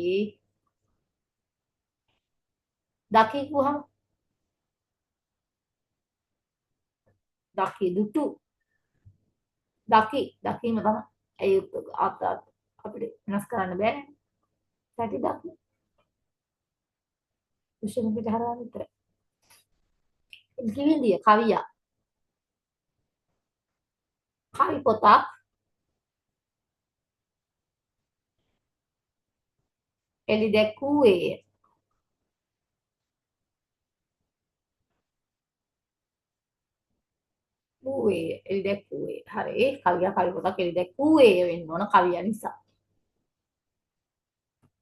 දකි කුහම දකි දුටු දකි දකීම තමයි. ඒ අපිට වෙනස් කරන්න බෑනේ. සැටි දකි. පුරුෂ ලිංගයට හරවන්න විතරයි. කිවිඳිය කවියා කවි පොතක් එලි දැක්වූවේය. ඌවේ එලි දැක්වූවේ. හරි කවියා කවි පොතක් එලි දැක්වූවේය වෙන්න ඕන කවියා නිසා.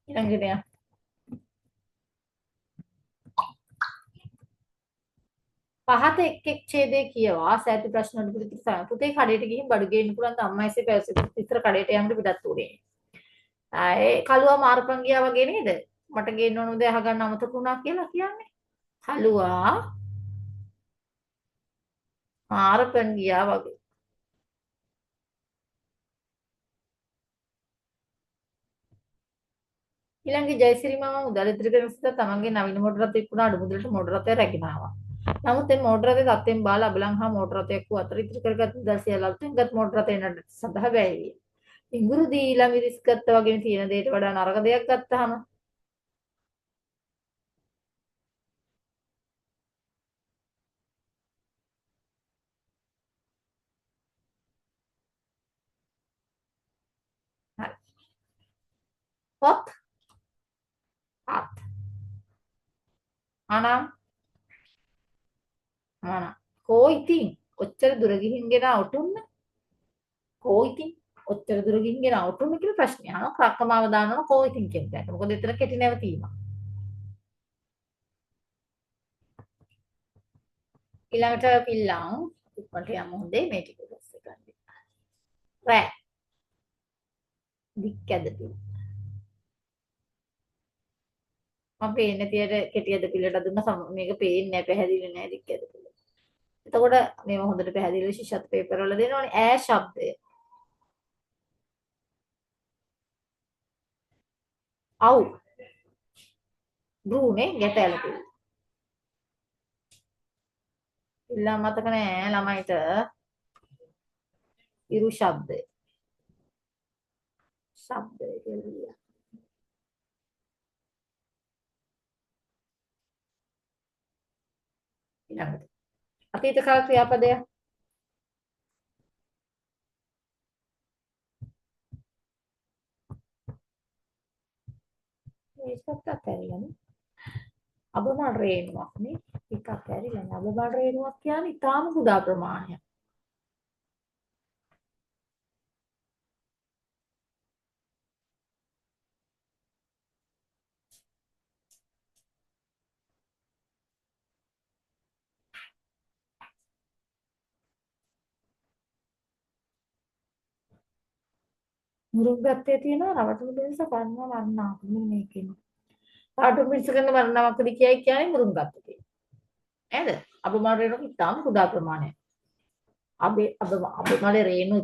ඊළඟට පහත එක් එක් ඡේදයේ කියවා සෑති ප්‍රශ්න වලට පිළිතුරු සමය. පුතේ කඩේට ගිහින් බඩු ගේන්න පුළුවන් ද අම්මා එසේ පැවසුවා. ඉතර කඩේට යන්න පිටත් උනේ. ආයේ කළුවා මාරපන් ගියා වගේ නේද? මට ගේන්න ඕන දේ අහගන්න අමතක වුණා කියලා කියන්නේ. කළුවා මාරපන් ගියා වගේ. ඊළඟේ ජයසිරි මාමා මුදල් ඉදිරි කරන සිට තමන්ගේ නවීන මෝටර රථය විකුණා අඩු මුදලට මෝටර රථය රැගෙන ආවා. නමුත් මේ මෝටර රථය තත්ත්වයෙන් බාලා අබලන් හා මෝටර රථයක් වූ අතර ඉදිරි කරගත් මුදල් සියල්ල අලුතෙන් ගත් මෝටර රථය නඩ සඳහා වැය විය. ඉඟුරු දීලා මිරිස් ගත්ත වගේ තියෙන දෙයට වඩා නරක දෙයක් ගත්තාම හරි. පොත් හත් අනම් අනම් කෝ ඉතින් ඔච්චර දුර ගිහින් ගෙන අවුටුන්න කෝ ඉතින් ඔච්චර දුර ගිහින් ගෙන අවුටුන්න කියලා ප්‍රශ්නය අහනවා ක්‍රක්කමාව දානවා කෝ ඉතින් කියන එකට. මොකද එතන කෙටි නැවතීමක්. ඊළඟට පිල්ලම් ඉක්මනට යමු හොඳේ මේ ටික දැස්ස ගන්න. රෑ දික් ඇදපිල්. මම පේන්නේ තියට කෙටි ඇදපිල්ලට දුන්න මේක පේන්නේ නැහැ පැහැදිලි නැහැ දික් ඇදපිල්ල. එතකොට මේව හොඳට පැහැදිලිව ශිෂ්‍යත් පේපර් වල දෙනවනේ ඈ ශබ්දය. අව් බ්‍රූනේ ගැට ඇලපිල්ල. ඉල්ලා මතක නෑ ළමයිට ඉරු ශබ්දය. ශබ්දය කියලා. ඊළඟට අතීත කාල ක්‍රියාපදය මේකත් අතහැරියනේ. අබමල් රේණුවක් නේ. එකක් ඇරිලා අබමල් රේණුවක් කියන්නේ ඊටාම කුඩා ප්‍රමාණයක්. මුරුග්ගත්තේ තියෙනවා රවටුළු පිණිස කන්නා වන්නා මෙන්න මේකෙන්. රවටුළු පිණිස කරන වර්ණාවක්ද කියයි කියන්නේ මුරුග්ගත්තේ. නේද? අබමල් රේණුවක් ඊටාම කුඩා ප්‍රමාණයක්. අබමලේ රේණු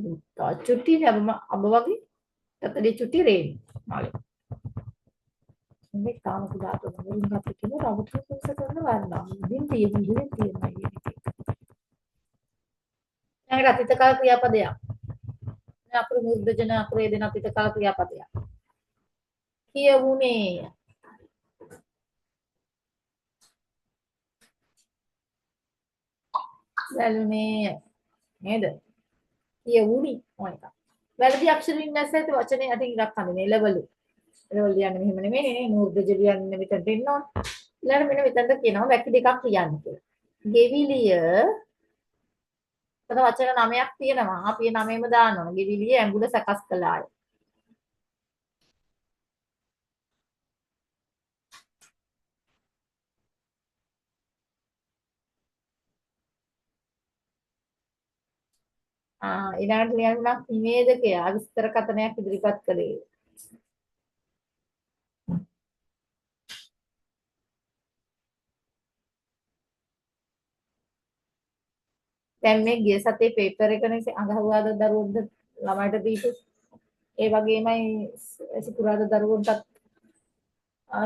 චුට්ටිනේ අබ වගේ තතලි චුට්ටි රේණු. මලේ. මේ තාම කුඩා ප්‍රමාණයක් කියන රවටුළු පිණිස කරන වර්ණාව. ඉදින් තියෙනවා කියන එක. ඊළඟට අතීත කාල ක්‍රියාපදයක්. අකුරු මුද්දජන අකුරේ දෙන අතීත කාල ක්‍රියාපදයක්. කියවුනේ බැලුනේ නේද? කියවුනි මොන එක. වැරදි අක්ෂරින් නැසෙත් වචනේ යටින් ඉරක් හඳින්නේ ලෙවලු. ලෙවල් කියන්නේ මෙහෙම නෙමෙයි නේ මුද්දජ කියන්නේ මෙතනට එන්න ඕන. ඊළඟ මෙන්න මෙතනට කියනවා වැකි දෙකක් කියන්නේ කියලා. ගෙවිලිය එතන වචන 9ක් තියෙනවා. අපි 9ෙම දාන්න ඕන. ගෙවිලිය ඇඹුල සකස් කළාය. ඊළඟට ලියන්න නිවේදකයා විස්තර කතනයක් ඉදිරිපත් කළේ. දැන් මේ ගිය සතියේ පේපර් එකනේ අඟහරුවාද දරුවොන්ට ළමයිට දීපු ඒ වගේමයි සිකුරාදා දරුවන්ටත්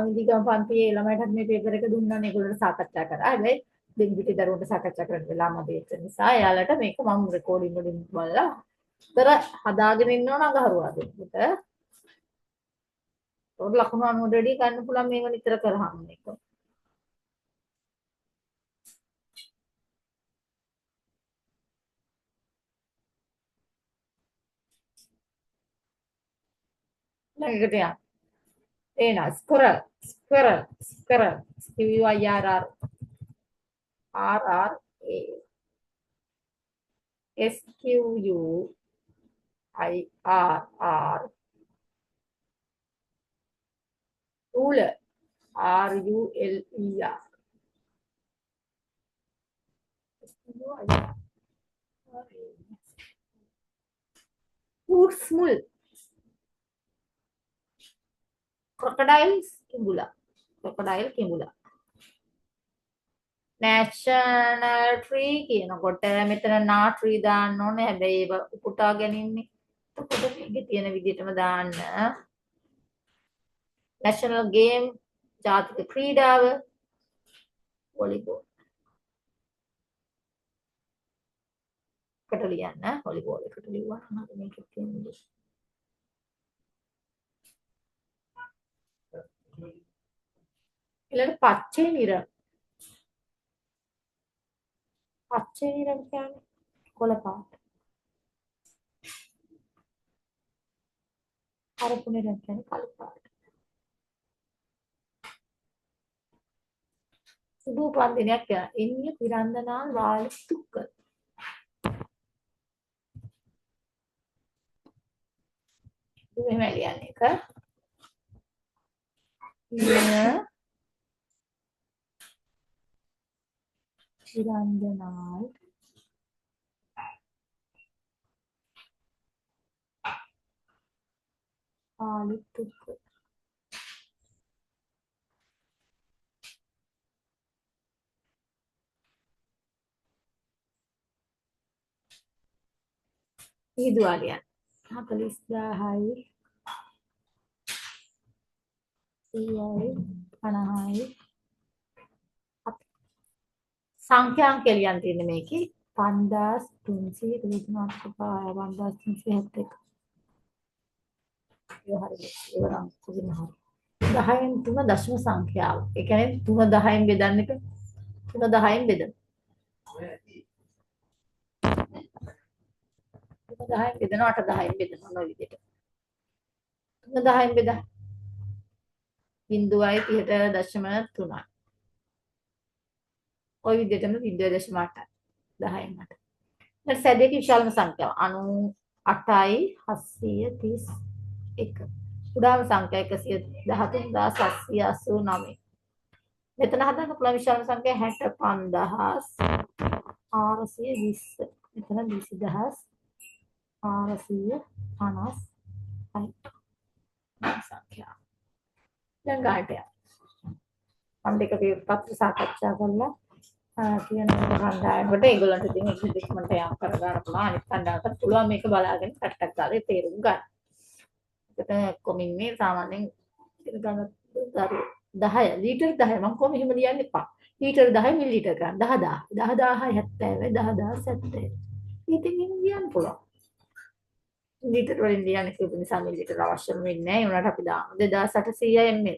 විදිගම පන්තියේ ළමයිටත් මේ පේපර් එක දුන්නානේ ඒගොල්ලන්ට සාකච්ඡා කරා. හැබැයි දෙන් පිටි දරුවන්ට සාකච්ඡා කරන්න වෙලා මදි වෙච්ච නිසා එයාලට මේක මම රෙකෝඩින් වලින් බලලා උතර හදාගෙන ඉන්න ඕන අඟහරුවාදෙට. උඩ ලකුණු 90 වැඩි ගන්න පුළුවන් මේව නිතර කරාම මේක. ළඟට යන්න. එන ස්ක්වරල් ස්ක්වරල් ස්ක්වරල් SQUIRR RR SQUIRR ruler RULER fruits මුල් crocodiles කිඹුලා. crocodile කිඹුලා. national tree කියනකොට මෙතන නා tree දාන්න ඕනේ. හැබැයි ඒව උපුටා ගැනීමනේ. එතකොට මේකේ තියෙන විදිහටම දාන්න. national game ජාතික ක්‍රීඩාව වොලිබෝල්. කට ලියන්න වොලිබෝල් එකට ලියුවා නම් මේකේ තියෙන්නේ. ඊළඟ පච්චේ නිරම්. පච්චේ නිරම් කියන්නේ කොළ පාට. හරපු නිරම් කියන්නේ කළු පාට. සුදු පන්දිනයක් කියන ඉන්නේ පිරන්දනාල් වාලුතුක. එහෙම ලියන්නේ එක. පිරන්දනාල් වාලුතුක. ඉදුවාලියන් 40000යි 50යි සංඛ්‍යාංක ලියන්න තියෙන්නේ මේකේ 5375 5371 ඒ හරියට ඒවනම් කොහොමද 10න් 3 දශම සංඛ්‍යාව. ඒ කියන්නේ 3 10න් බෙදන්න එක 3 10න් බෙදමු. 3 10න් බෙදනවා 8 10න් බෙදනවා ඔය විදිහට. 3 10න් බෙදා 0.30.3යි. ඔය විදිහටම 0.8යි 10න් 8. ඊට සැදේක විශාලම සංඛ්‍යාව 98යි 731. උදාම සංඛ්‍යා 113789. මෙතන හදන්න පුළුවන් විශාලම සංඛ්‍යා 65420. මෙතන 20450යි සංඛ්‍යා. දැන් ගාට යන්න. මම දෙක පත්‍ර සාකච්ඡා කරලා කියන කණ්ඩායමකට ඒගොල්ලන්ට ඉතින් ඒක ඉක්මනට යම් කර ගන්න පුළුවන්. අනිත් කණ්ඩායමට පුළුවන් මේක බලාගෙන කට්ටක් ගාලා තේරුම් ගන්න. ඒකට කොමින්නේ සාමාන්‍යයෙන් ඉගෙන ගන්න දරු 10 ලීටර් 10 මම කොහොම එහෙම ලියන්න එපා. ලීටර් 10 මිලිලීටර් ගන්න 10000 10000 70 10000 70. ඉතින් එහෙම ලියන්න පුළුවන්. ලීටර් වලින් ලියන්න කියපු නිසා මිලිලීටර් අවශ්‍ය වෙන්නේ නැහැ. ඒ උනාට අපි දාමු 2800 ml.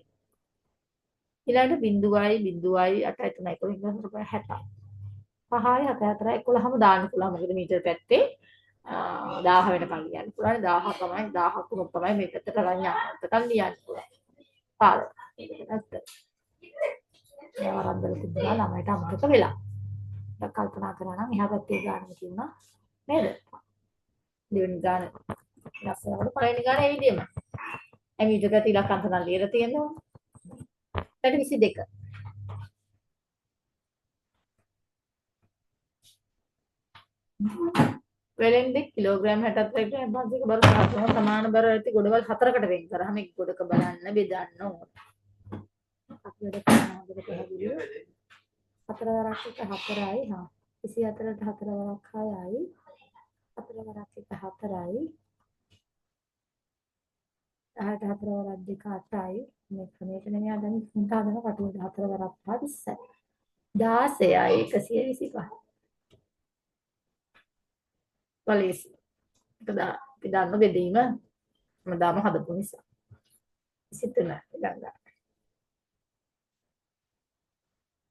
ඊළඟට 0.0.8 3 11 60. 5යි 7 4යි 11ම දාන්න පුළුවන්. මොකද මීටර පැත්තේ 1000 වෙනකන් ලියන්න පුළුවන්. 1000 තමයි 1000 තුනක් තමයි මේ පැත්තට ගන්න යන්න. එතකන් ලියන්න පුළුවන්. පාර. ඇත්ත. වරද්දලා තිබුණා ළමයට අමතක වෙලා. දැන් කල්පනා කරා නම් එහා පැත්තේ ගන්න කියනවා නේද? දෙවෙනි ගාන ලස්සනට පළවෙනි ගාන ඒ විදිහම. මීටර පැත්ත ඉලක්ක අන්තනම් ලියලා තියෙනවා. ඊට 22. වෙලෙන්දේ කිලෝග්‍රෑම් 64 ග්‍රෑම් 5ක බර සහ සමාන බර ඇති ගොඩවල් 4කට වෙන් කරාම එක් ගොඩක බලන්න බෙදන්න ඕන. අපි වැඩ කරනකොට පැහැදිලිව 4 වරක් එක 4යි හා 24ට 4 වරක් 6යි 4 වරක් එක 4යි 10ට 4 වරක් දෙක 8යි මේ ක්‍රමයට නෙමෙයි අදන් උන්ට හදන කටුවට 4 වරක් 20යි 16යි 125 වලීස් අපි දන්න බෙදීම හැමදාම හදපු නිසා 23 ළඟ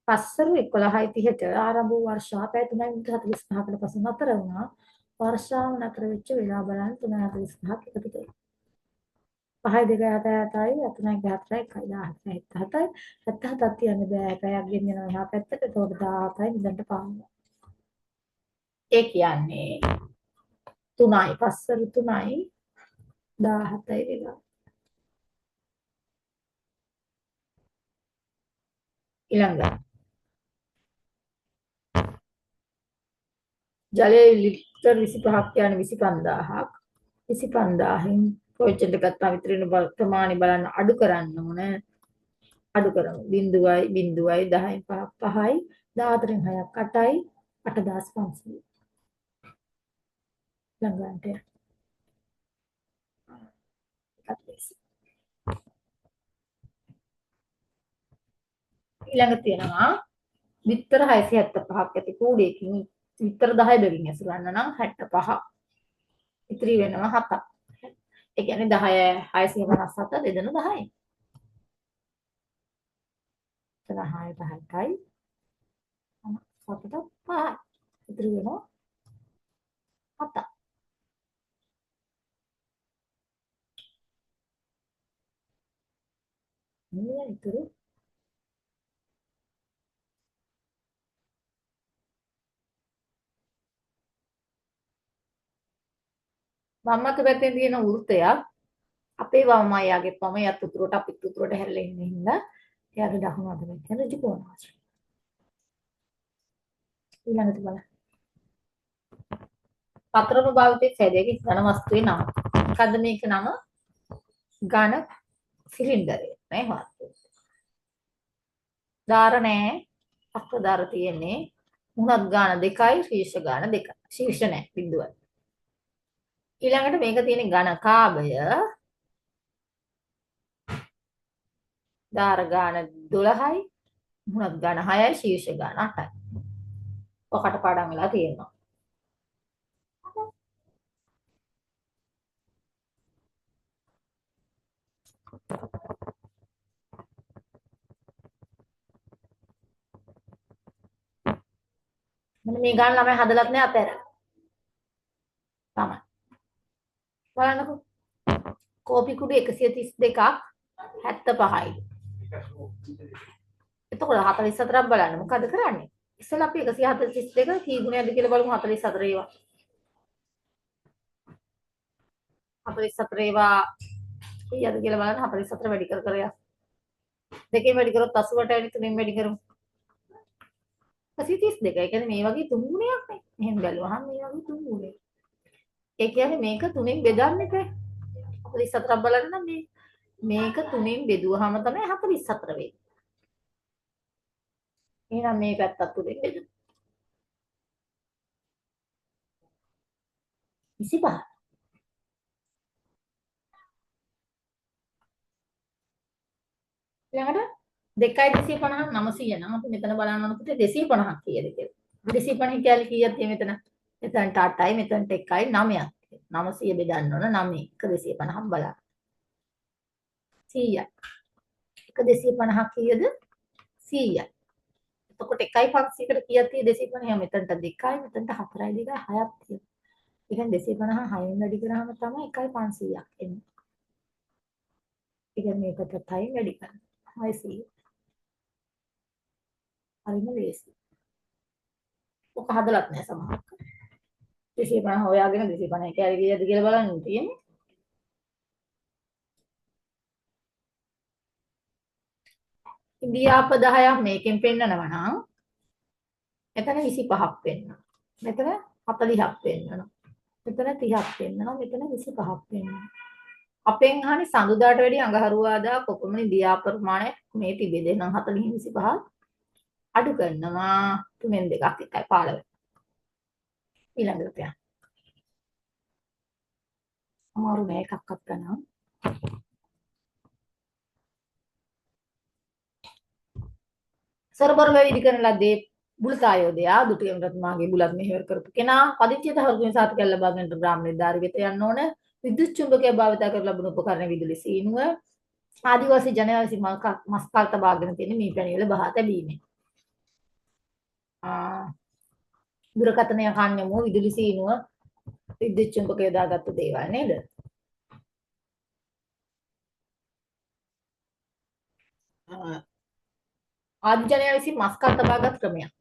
පස්සර 11:30ට ආරම්භ වූ වර්ෂා පැය 3:45කට පසු නතර වුණා. වර්ෂාව නතර වෙච්ච වෙලාව බලන්න 3:45ක් එකතු කරලා. 5:2:77යි 3:4යි 1:17යි 77ක් තියන්න බෑ. පැයක් ගෙනියනවා එහා පැත්තට. ඒකට 17යි නිදන්ට පානවා. ඒ කියන්නේ 3යි පස්සර 3යි 17යි වෙලා. ඊළඟ ජලයේ ලිටර් 25ක් කියන්නේ 25000ක් 25000න් කොච්චරද ගත්තා විතරින ප්‍රමාණය බලන්න අඩු කරන්න ඕන. අඩු කරමු. 0යි 0යි 10න් 5ක් 5යි 14න් 6ක් 8යි 8500. ළඟට ඊළඟ තියෙනවා විතර 675ක් ඇති කූඩයකින් විතර 10 බැගින් ඇසුරන්න නම් 65. ඉතිරි වෙනවා 7ක්. ඒ කියන්නේ 10 657 බෙදෙන 10යි. එතන 6ට 6යි 7ට 5යි. ඉතිරි වෙනවා 7ක්. මේ ඉතුරු මම්මගේ පැත්තෙන් තියෙන වෘත්තයක් අපේ වමයාගේ වමයත් උතුරට අපිත් උතුරට හැරිලා ඉන්න හින්දා එයාට දකුණු අත පැත්තෙන් ඍජු කෝණාශ්‍රය. ඊළඟට බලන්න. පතරණු භාවිතයේ සැදයක ඝන වස්තුවේ නම. මොකද්ද මේක නම? ඝන සිලින්ඩරය නේ වාස්තු. දාර නැහැ. අක්‍ර දාර තියෙන්නේ. මුහුණත් ගාන 2යි ශීර්ෂ ගාන 2යි. ශීර්ෂ නැහැ බිඳුවයි. ඊළඟට මේක තියෙන ඝන කාබය දාර ගාන 12යි මුහුණත් ගාන 6යි ශීර්ෂ ගාන 8යි. ඔකට පාඩම් වෙලා තියෙනවා. මෙන්න මේ ගාන ළමයි හදලත් නෑ අතහැර. තමයි. බලන්නකෝ. කෝපි කුඩු 132ක් 75යි. එතකොට 44ක් බලන්න මොකද කරන්නේ? ඉස්සෙල්ලා අපි 142 කී ගුණයක්ද කියලා බලමු 44 ඒවා. 44 ඒවා කීයද කියලා බලන්න 44 වැඩි කර යන්න. දෙකෙන් වැඩි කරොත් 80ට වැඩි තුනෙන් වැඩි කරමු. 132. ඒ කියන්නේ මේ වගේ තුන් ගුණයක් නේ. එහෙන් බැලුවහම මේ වගේ තුන් ගුණයක්. ඒ කියන්නේ මේක තුනෙන් බෙදන්න එපා. 44ක් බලන්න නම් මේක තුනෙන් බෙදුවාම තමයි 44 වෙන්නේ. එහෙනම් මේ පැත්තත් තුනෙන් බෙදමු. 25. ඊළඟට 2යි 250 900 නම් අපි මෙතන බලන්න ඕනකොට 250ක් කීයද කියලා. 250 කියලා කීයද මෙතන? මෙතනට 8යි මෙතනට 1යි 9ක්. 900 බෙදන්න ඕන 9 1 250ක් බලන්න. 100යි. 1 250ක් කීයද? 100යි. එතකොට 1යි 500කට කීයක් තියෙද 250 මෙතනට 2යි මෙතනට 4යි 2යි 6ක් තියෙනවා. ඒ කියන්නේ 250 6න් වැඩි කරාම තමයි 1යි 500ක් එන්නේ. ඒ කියන්නේ මේකට 6න් වැඩි කරනවා. 600. හරිම ලේසි. ඔක හදලත් නෑ සමහරක්. 250 හොයාගෙන 250 කැරි කීයද කියලා බලන්න තියෙන්නේ. ඉන්දියාප 10ක් මේකෙන් පෙන්නනවා නම් එතන 25ක් පෙන්නනවා. මෙතන 40ක් පෙන්නනවා. මෙතන 30ක් පෙන්නනවා. මෙතන 25ක් පෙන්නනවා. අපෙන් අහන්නේ සඳුදාට වැඩි අඟහරුවාදා කොපමණ ඉන්දියාප ප්‍රමාණය මේ තිබෙද නම් 40 25 අඩු කරනවා. තුනෙන් දෙකක් 1යි 15. ඊළඟට යන්න. අමාරු නෑ එකක්වත් ගන්න. සරබර වෙවිදි කරන ලද්දේ බුලතායෝදයා දුටියම් රත්නාගේ බුලත් මෙහෙවර කරපු කෙනා පදිච්චිත හරුගෙන් සාතිකයක් ලබා ගන්නට බ්‍රාහ්මණ නිලධාරි වෙත යන්න ඕන. විද්‍යුත් චුම්බකය භාවිත කර ලැබුණු උපකරණ විදුලි සීනුව ආදිවාසී ජනයා විසින් මස් කල් තබාගෙන තියෙන මේ පැණිවල බහා තැබීමෙන්. දුරකථනය කන්නම විදුලි සීනුව විද්‍යුත් චුම්බකය දාගත්තු දේවල් නේද? ආදිජනයා විසින් මස් කල් තබාගත් ක්‍රමයක්.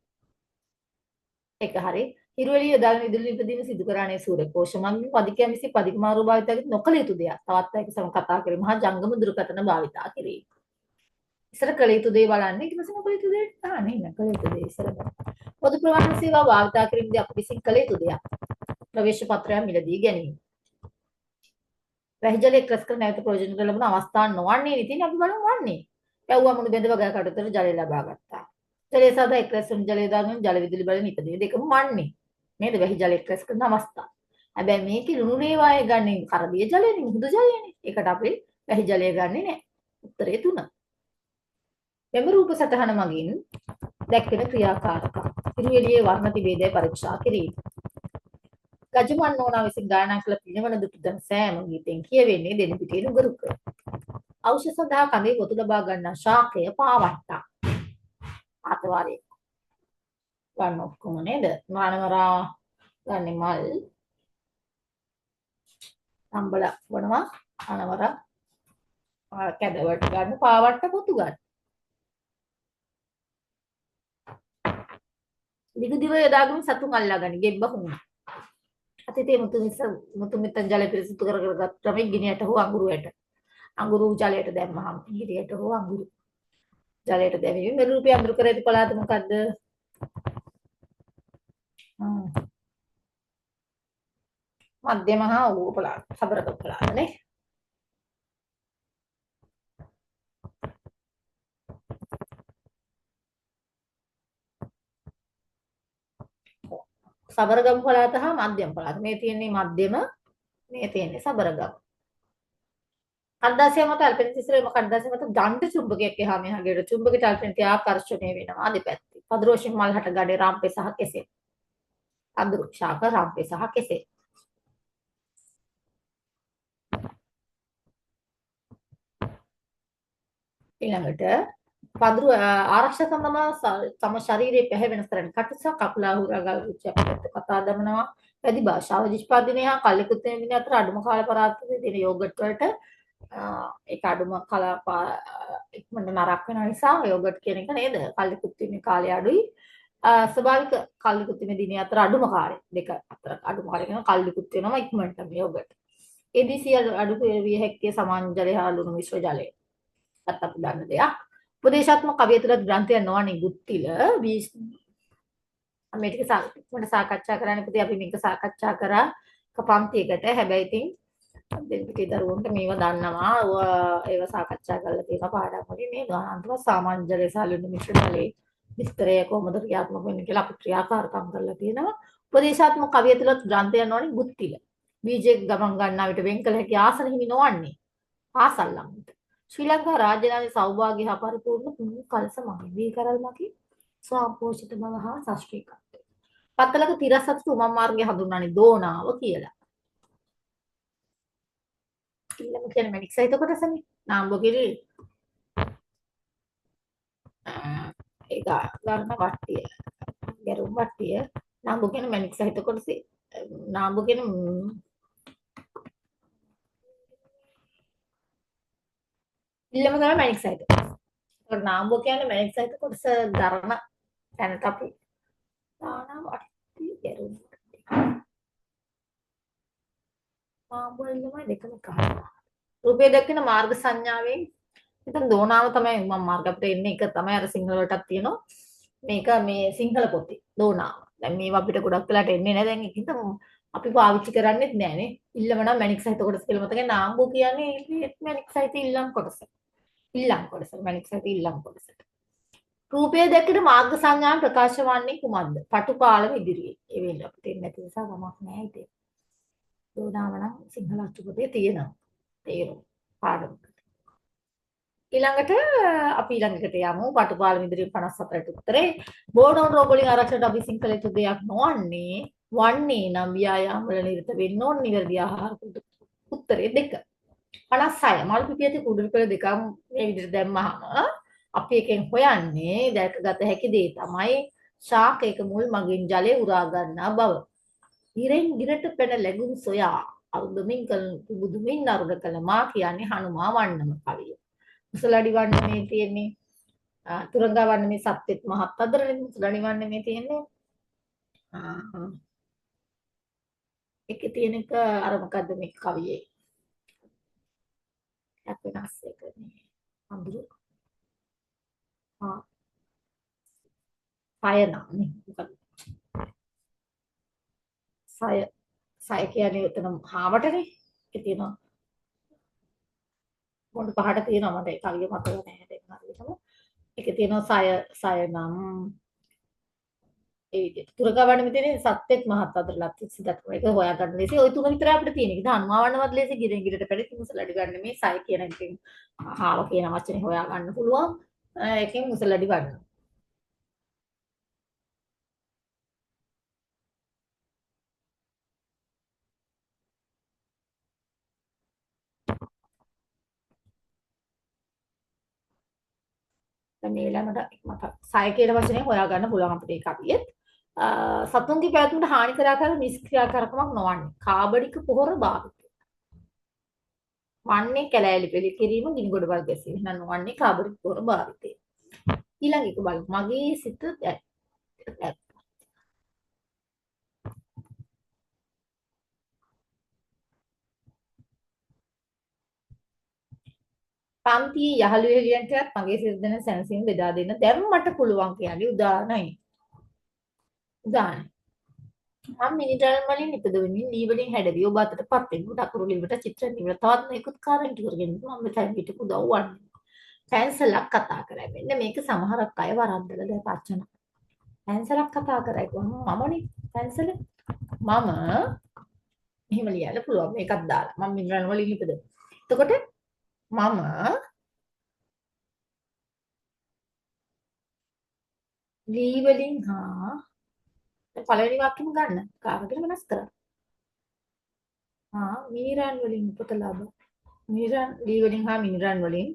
ඒක හරි. හිරුවෙලිය යොදාගෙන විදුලි නිපදවීම සිදු කරන්නේ සූර්ය කෝෂමග්නිය පදිකයන් විසින් පදික මාරු භාවිතයක නොකළ යුතු දෙයක්. තවත් අයක සම කතා කිරීම හා ජංගම දුරකථන භාවිතා කිරීම. ඉස්සර කළ යුතු දේ බලන්නේ ඊට පස්සේ නොකළ යුතු දේ නේ නෑ කළ යුතු දේ ඉස්සර බලන්න. පොදු ප්‍රවාහන සේවා භාවිතා කිරීමදී අප විසින් කළ යුතු දෙයක්. ප්‍රවේශ පත්‍රයක් මිලදී ගැනීම. වැහි ජලයේ එක්රැස් කර නැවත ප්‍රයෝජන කර ලබන අවස්ථා නොවන්නේ ඉතින් අපි බලමු වන්නේ. පැවුවා මුණු බෙද වගා කටතර ජලය ලබා ගත්තා. ජලය සඳහා එක්රැස් වන ජලය දාගෙන ජල විදුලි බල නිපදවීම දෙකම වන්නේ. නේද? වැහි ජලය එක්රැස් කරන අවස්ථා. හැබැයි මේකේ ලුණු රේවායේ ගන්නේ කරදිය ජලයනේ, මුහුදු ජලයනේ. ඒකට අපි වැහි ජලය ගන්නෙ නැහැ. උත්තරේ 3. මෙම රූප සටහන මගින් දැක්වෙන ක්‍රියාකාරකම්. ඉරු එළියේ වර්ණ තිබේදයි පරීක්ෂා කිරීම. ගජමන් නෝනා විසින් ගායනා කළ පිනවන දුටු දන සෑම ගීතෙන් කියවෙන්නේ දෙනු පිටේ නුගරුක. ඖෂධ සඳහා කඳේ ගොතු ලබා ගන්නා ශාකය පාවට්ටා. ආතවාරයේ ගන්න ඔක්කොම නේද? මානවරා ගන්නේ මල්. අම්බල වනවා අනවරා කැදවට ගන්න පාවට්ට පොතු ගන්න. දිග දිව යදාගෙන සතුන් අල්ලා ගනි ගෙබ්බ හුණා. අතීතයේ මුතුමිත්තන් ජලය පිරිසිදු කරගත් ක්‍රමෙන් ගිනියට හෝ අඟුරු ජලයට දැම්මහම ගිනියට හෝ අඟුරු ජලයට දැමීම මේ රූපය අඳුර කර ඇති පළාත මොකද්ද? මධ්‍යම හා ඌව පළාත සබරක පළාත නේ. සබරගම් පළාත හා මධ්‍යම පළාත මේ තියෙන්නේ මධ්‍යම මේ තියෙන්නේ සබරගම්. කඩදාසිය මත අල්පෙන තිස්රේම කඩදාසිය මත දණ්ඩ චුම්බකයක් එහා මෙහා ගෙඩ චුම්බකයට අල්පෙන ආකර්ෂණය වෙනවා දෙපැත්තේ. පදරෝෂින් මල් හට ගඩේ රාම්පේ සහ කෙසේ. අඳුරු ශාක රාම්පේ සහ කෙසේ. ඊළඟට පඳුරු ආරක්ෂක තම ශරීරයේ පැහැවෙන ස්තරණ කටුස කකුලා හුරගල් උච්චපත් කතා දමනවා වැඩි භාෂාව නිෂ්පාදනය හා කල්ලිකුත් වෙන දින අතර අඩුම කාල පරාසයේ දෙන යෝගට් වලට ඒක අඩුම කාල ඉක්මනට නරක වෙන නිසා යෝගට් කියන එක නේද කල්ලිකුත් වෙන කාලය අඩුයි ස්වභාවික කල්ලිකුත් වෙන දින අතර අඩුම කාලය දෙක අතර අඩුම කාලය කියන කල්ලිකුත් වෙනවා ඉක්මනට යෝගට් ADC අඩු විය හැක්කේ සමාන ජලය හා ලුණු මිශ්‍ර ජලය අත් අපි දන්න දෙයක් උපදේශාත්මක කවිය තුළ ග්‍රන්ථයක් නොවනේ ගුත්තිල මේ ටික මට සාකච්ඡා කරන්න පුතේ අපි මේක සාකච්ඡා කරා කපන්තියකට හැබැයි ඉතින් දෙවිපිටේ දරුවන්ට මේව දන්නවා ඒව සාකච්ඡා කරලා තියෙන පාඩම් වලින් මේ ගානන්තව සාමාන්‍ය ජලය සහ ලුණු මිශ්‍ර ජලයේ විස්තරය කොහොමද ක්‍රියාත්මක වෙන්නේ කියලා අපි ක්‍රියාකාරකම් කරලා තියෙනවා උපදේශාත්මක කවිය තුළ ග්‍රන්ථයක් නොවනේ ගුත්තිල බීජයක ගමන් ගන්නා විට වෙන් කළ හැකි ආසන හිමි නොවන්නේ පාසල් ළඟට ශ්‍රී ලංකා රාජ්‍යනාගේ සෞභාග්‍ය හා පරිපූර්ණ කලස මගේ දී කරල් මගේ ස්වාපෝෂිත බව හා ශාස්ත්‍රීයත්වය. පත්තලක තිරසත් උමම් මාර්ගය හඳුන්වන්නේ දෝනාව කියලා. ඊළඟ කියන්නේ මැනික් සහිත කොටසනේ. නාම්බොකිරි ඒක ගන්න වට්ටිය. ගැරුම් වට්ටිය. නාම්බො කියන්නේ මැනික් සහිත කොටසේ. නාම්බො කියන්නේ ඊළඟ තමයි මැනික් සහිත. ඒක නාම්බො කියන්නේ මැනික් සහිත කොටස දරන තැනට අපි දානවා වට්ටිය ගැරුම්. නාම්බො ඉන්නමයි දෙකම ගන්නවා. රූපය දක්වන මාර්ග සංඥාවෙන් එතන දෝනාව තමයි මම මාර්ග අපිට එන්නේ එක තමයි අර සිංහල වලටත් තියෙනවා මේක මේ සිංහල පොතේ දෝනාව දැන් මේවා අපිට ගොඩක් වෙලාට එන්නේ නැහැ දැන් ඒකින්ද අපි පාවිච්චි කරන්නේත් නැහැ නේ ඉල්ලම නම් මැනික් සහිත කොටස කියලා මතකයි නාම්බෝ කියන්නේ මැනික් සහිත ඉල්ලම් කොටස මැනික් සහිත ඉල්ලම් කොටස රූපය දක්වන මාර්ග සංඥාන් ප්‍රකාශ වන්නේ කුමක්ද පටුපාලම ඉදිරියේ ඒ වෙලෙ අපිට එන්නේ නැති නිසා ගමක් නැහැ ඉතින් දෝනාව නම් සිංහල අච්චු පොතේ තියෙනවා තේරුම් පාඩම ඊළඟට අපි ඊළඟට යමු පටුපාල මිදිරිය 54ට උත්තරේ බෝඩෝන් රෝග වලින් ආරක්ෂාට අපි සිංහල යුතු දෙයක් වන්නේ නම් ව්‍යායාම වල නිරත වෙන්න ඕන නිවැරදි ආහාර උත්තරේ 2 56 මල් පිපියති කුඩුරු පෙළ දෙකම මේ විදිහට දැම්මහම අපි එකෙන් හොයන්නේ දැකගත හැකි දේ තමයි ශාකයක මුල් මගින් ජලය උරා ගන්නා බව. ඉරෙන් ගිරට පෙන ලැබුම් සොයා අරුදමින් බුදුමින් නරුඩ කළ මා කියන්නේ හනුමා වන්නම කවිය. මුසලඩි වන්නේ තියෙන්නේ තුරංගා වන්නේ සත්‍යෙත් මහත් අදරනේ මුසලඩි වන්නේ මේ තියෙන්නේ එකේ තියෙන එක අර මොකද්ද මේ කවියේ වෙනස් එකනේ අඳුරු සයනනේ මොකද සය කියන්නේ එතන හාවටනේ ඒක තියෙනවා පොඩ පහට තියෙනවා මට ඒක හරියට මතක නැහැ දැන් හරියටම. ඒකේ තියෙනවා සය නම් ඒ විදිහට. තුරගාවන්න මෙතන සත්‍යෙත් මහත් අදලත් සිද්ධාර්ථ ඒක හොයාගන්න ලේසි. ওই තුන විතරයි අපිට තියෙන්නේ. ඒක අනුමානවත් ලේසි ගිරෙන් ගිරට පැලි මුසලඩි ගන්න මේ සය කියන එකෙන් හාව කියන වචනේ හොයාගන්න පුළුවන්. ඒකෙන් මුසලඩි ගන්න. දැන් මේ ළඟට මට සය කියන වචනේ හොයාගන්න පුළුවන් අපිට ඒක අපියෙත්. සතුන්ගේ පැවැත්මට හානි කරාකාර නිෂ්ක්‍රියාකාරකමක් නොවන්නේ. කාබනික පොහොර භාවිතය. වන්නේ කැලෑලි පෙළි කිරීම ගිනිගොඩවල් ගැසීම. එහෙනම් නොවන්නේ කාබනික පොහොර භාවිතය. ඊළඟ එක බලමු. මගේ සිත පන්තියේ යහළු එළියන්ටත් මගේ සිත දෙන සැනසීම බෙදා දෙන්න දැන් මට පුළුවන් කියන්නේ උදාහරණයි. උදාහරණ. මම මිනිටරන් වලින් ඉපදුණින් ලී වලින් හැඩවි ඔබ අතට පත් වෙන දකුණු ලිවට චිත්‍ර නිවල තවත් මේකුත් කාරණා කරගෙන මම මෙතන පිටු උදව්වන්නේ. පැන්සලක් කතා කරා. මෙන්න මේක සමහරක් අය වරද්දලා දැන් පච්චන. පැන්සලක් කතා කරා කිව්වම මමනේ පැන්සල මම එහෙම ලියන්න පුළුවන් මේකක් දාලා. මම මිනිරන් වලින් ඉපදුණා. එතකොට මම ලී වලින් හා පළවෙනි වාක්‍යෙම ගන්න. කාටද වෙනස් කරන්නේ? මිනිරන් වලින් උපත ලබ. මිනිරන් ලී වලින් හා මිනිරන් වලින්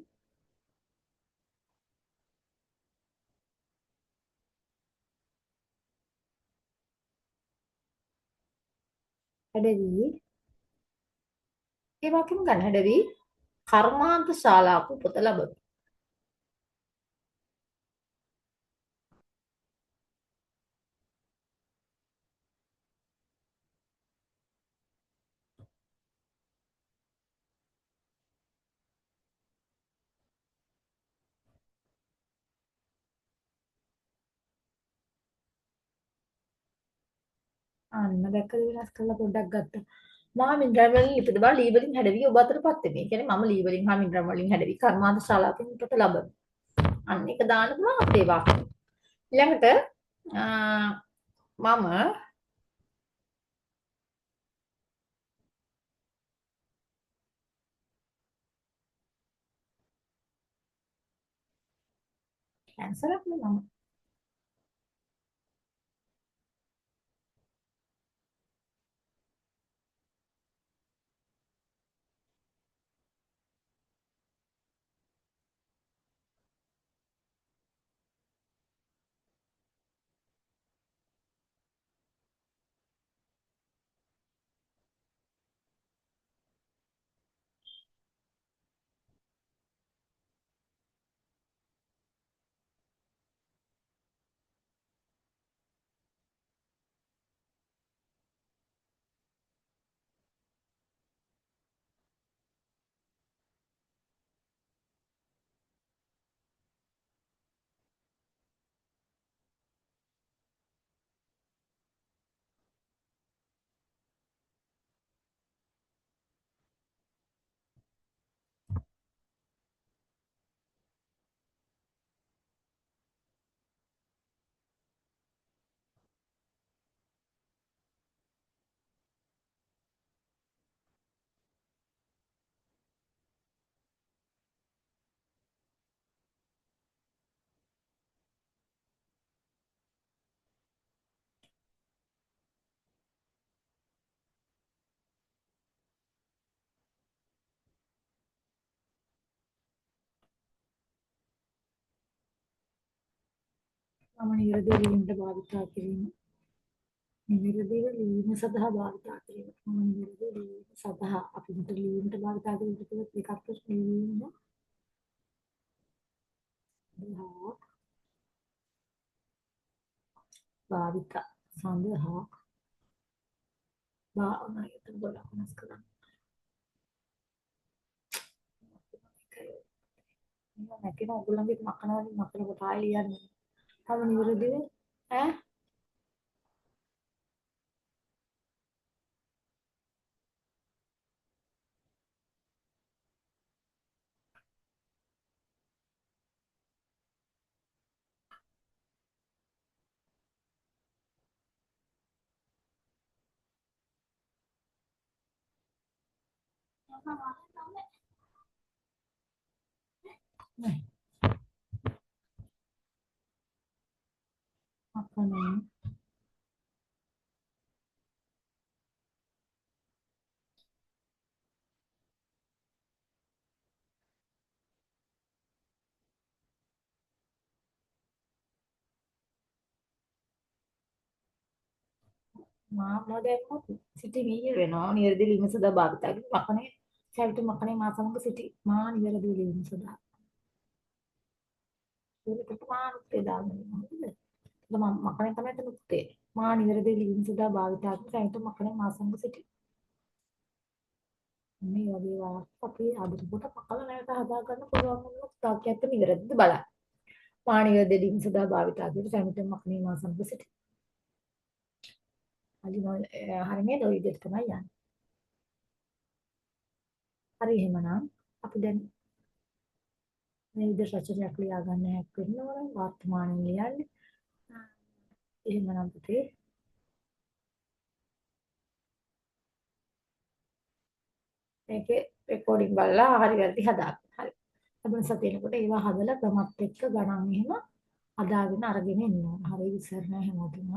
හැඩවි ඒ වාක්‍යෙම ගන්න හැඩවි කර්මාන්ත ශාලාවක උපත ලබමි. අන්න දැක්කද වෙනස් කරලා පොඩ්ඩක් ගත්තා. මහා මිනිරන් වලින් ඉපද බව ලී වලින් හැඩවි ඔබ අතරපත් වෙමි. ඒ කියන්නේ මම ලී වලින් හා මිනිරන් වලින් හැඩවි කර්මාන්ත ශාලාවකින් උපත ලබමි. අන්න ඒක දාන්න පුළුවන් අපේ වාක්‍යෙ. ඊළඟට මම කැන්සරක් නේ මම. මම නිරදේ වීමට භාවිතා කිරීම. නිරදේව ලීම සඳහා භාවිතා කිරීම. මම නිරදේ ලීම සඳහා අපි මෙතන ලීමට භාවිතා කිරීම දෙකක් ප්‍රශ්න ලීම සඳහා භාවිතා සඳහා භාවනාවට ගොඩක් වෙනස් කරන්න. මම නැකින ඔයගොල්ලන්ගේ මකනවලින් මකන කොට ආයෙ ලියන්නේ. තව නිරදේව ඈ nih, apa nih? මා දැක්කොත් සිටි වීර්ය වෙනවා. නිවැරදි ලිම සදා භාවිතයි. මකනේ සැවිත මකනේ මා සමග සිටි මා නිවැරදි ලිම සදා. ඒකට මානුත් දාන්නේ නේද? මම මකනේ තමයි එතන උත්තේ. මා නිවැරදි ලිම සදා භාවිතයි. සැවිත මකනේ මා සමග සිටි. මේ වගේ වාක්‍ය අපි අදට පකල නැවත හදා ගන්න පුළුවන් වුණොත් වාක්‍යයත් නිවැරදිද බලන්න. මා නිවැරදි ලිම සදා භාවිතයි. සැවිත මකනේ මා සමග සිටි. හරි නේද? ඔය විදිහට තමයි යන්නේ. හරි එහෙමනම් අපි දැන් මේ විදිහට රචනයක් ලියා ගන්න හැක් වෙන්න ඕන වර්තමානයේ ලියන්නේ. එහෙමනම් පුතේ මේකේ රෙකෝඩින් බලලා හරි වැරදි හදාගන්න. හරි. ලැබෙන සතියේකට ඒවා හදලා ක්‍රමත් එක්ක ගණන් එහෙම හදාගෙන අරගෙන එන්න ඕන. හරි ඉස්සර නෑ හැමෝටම.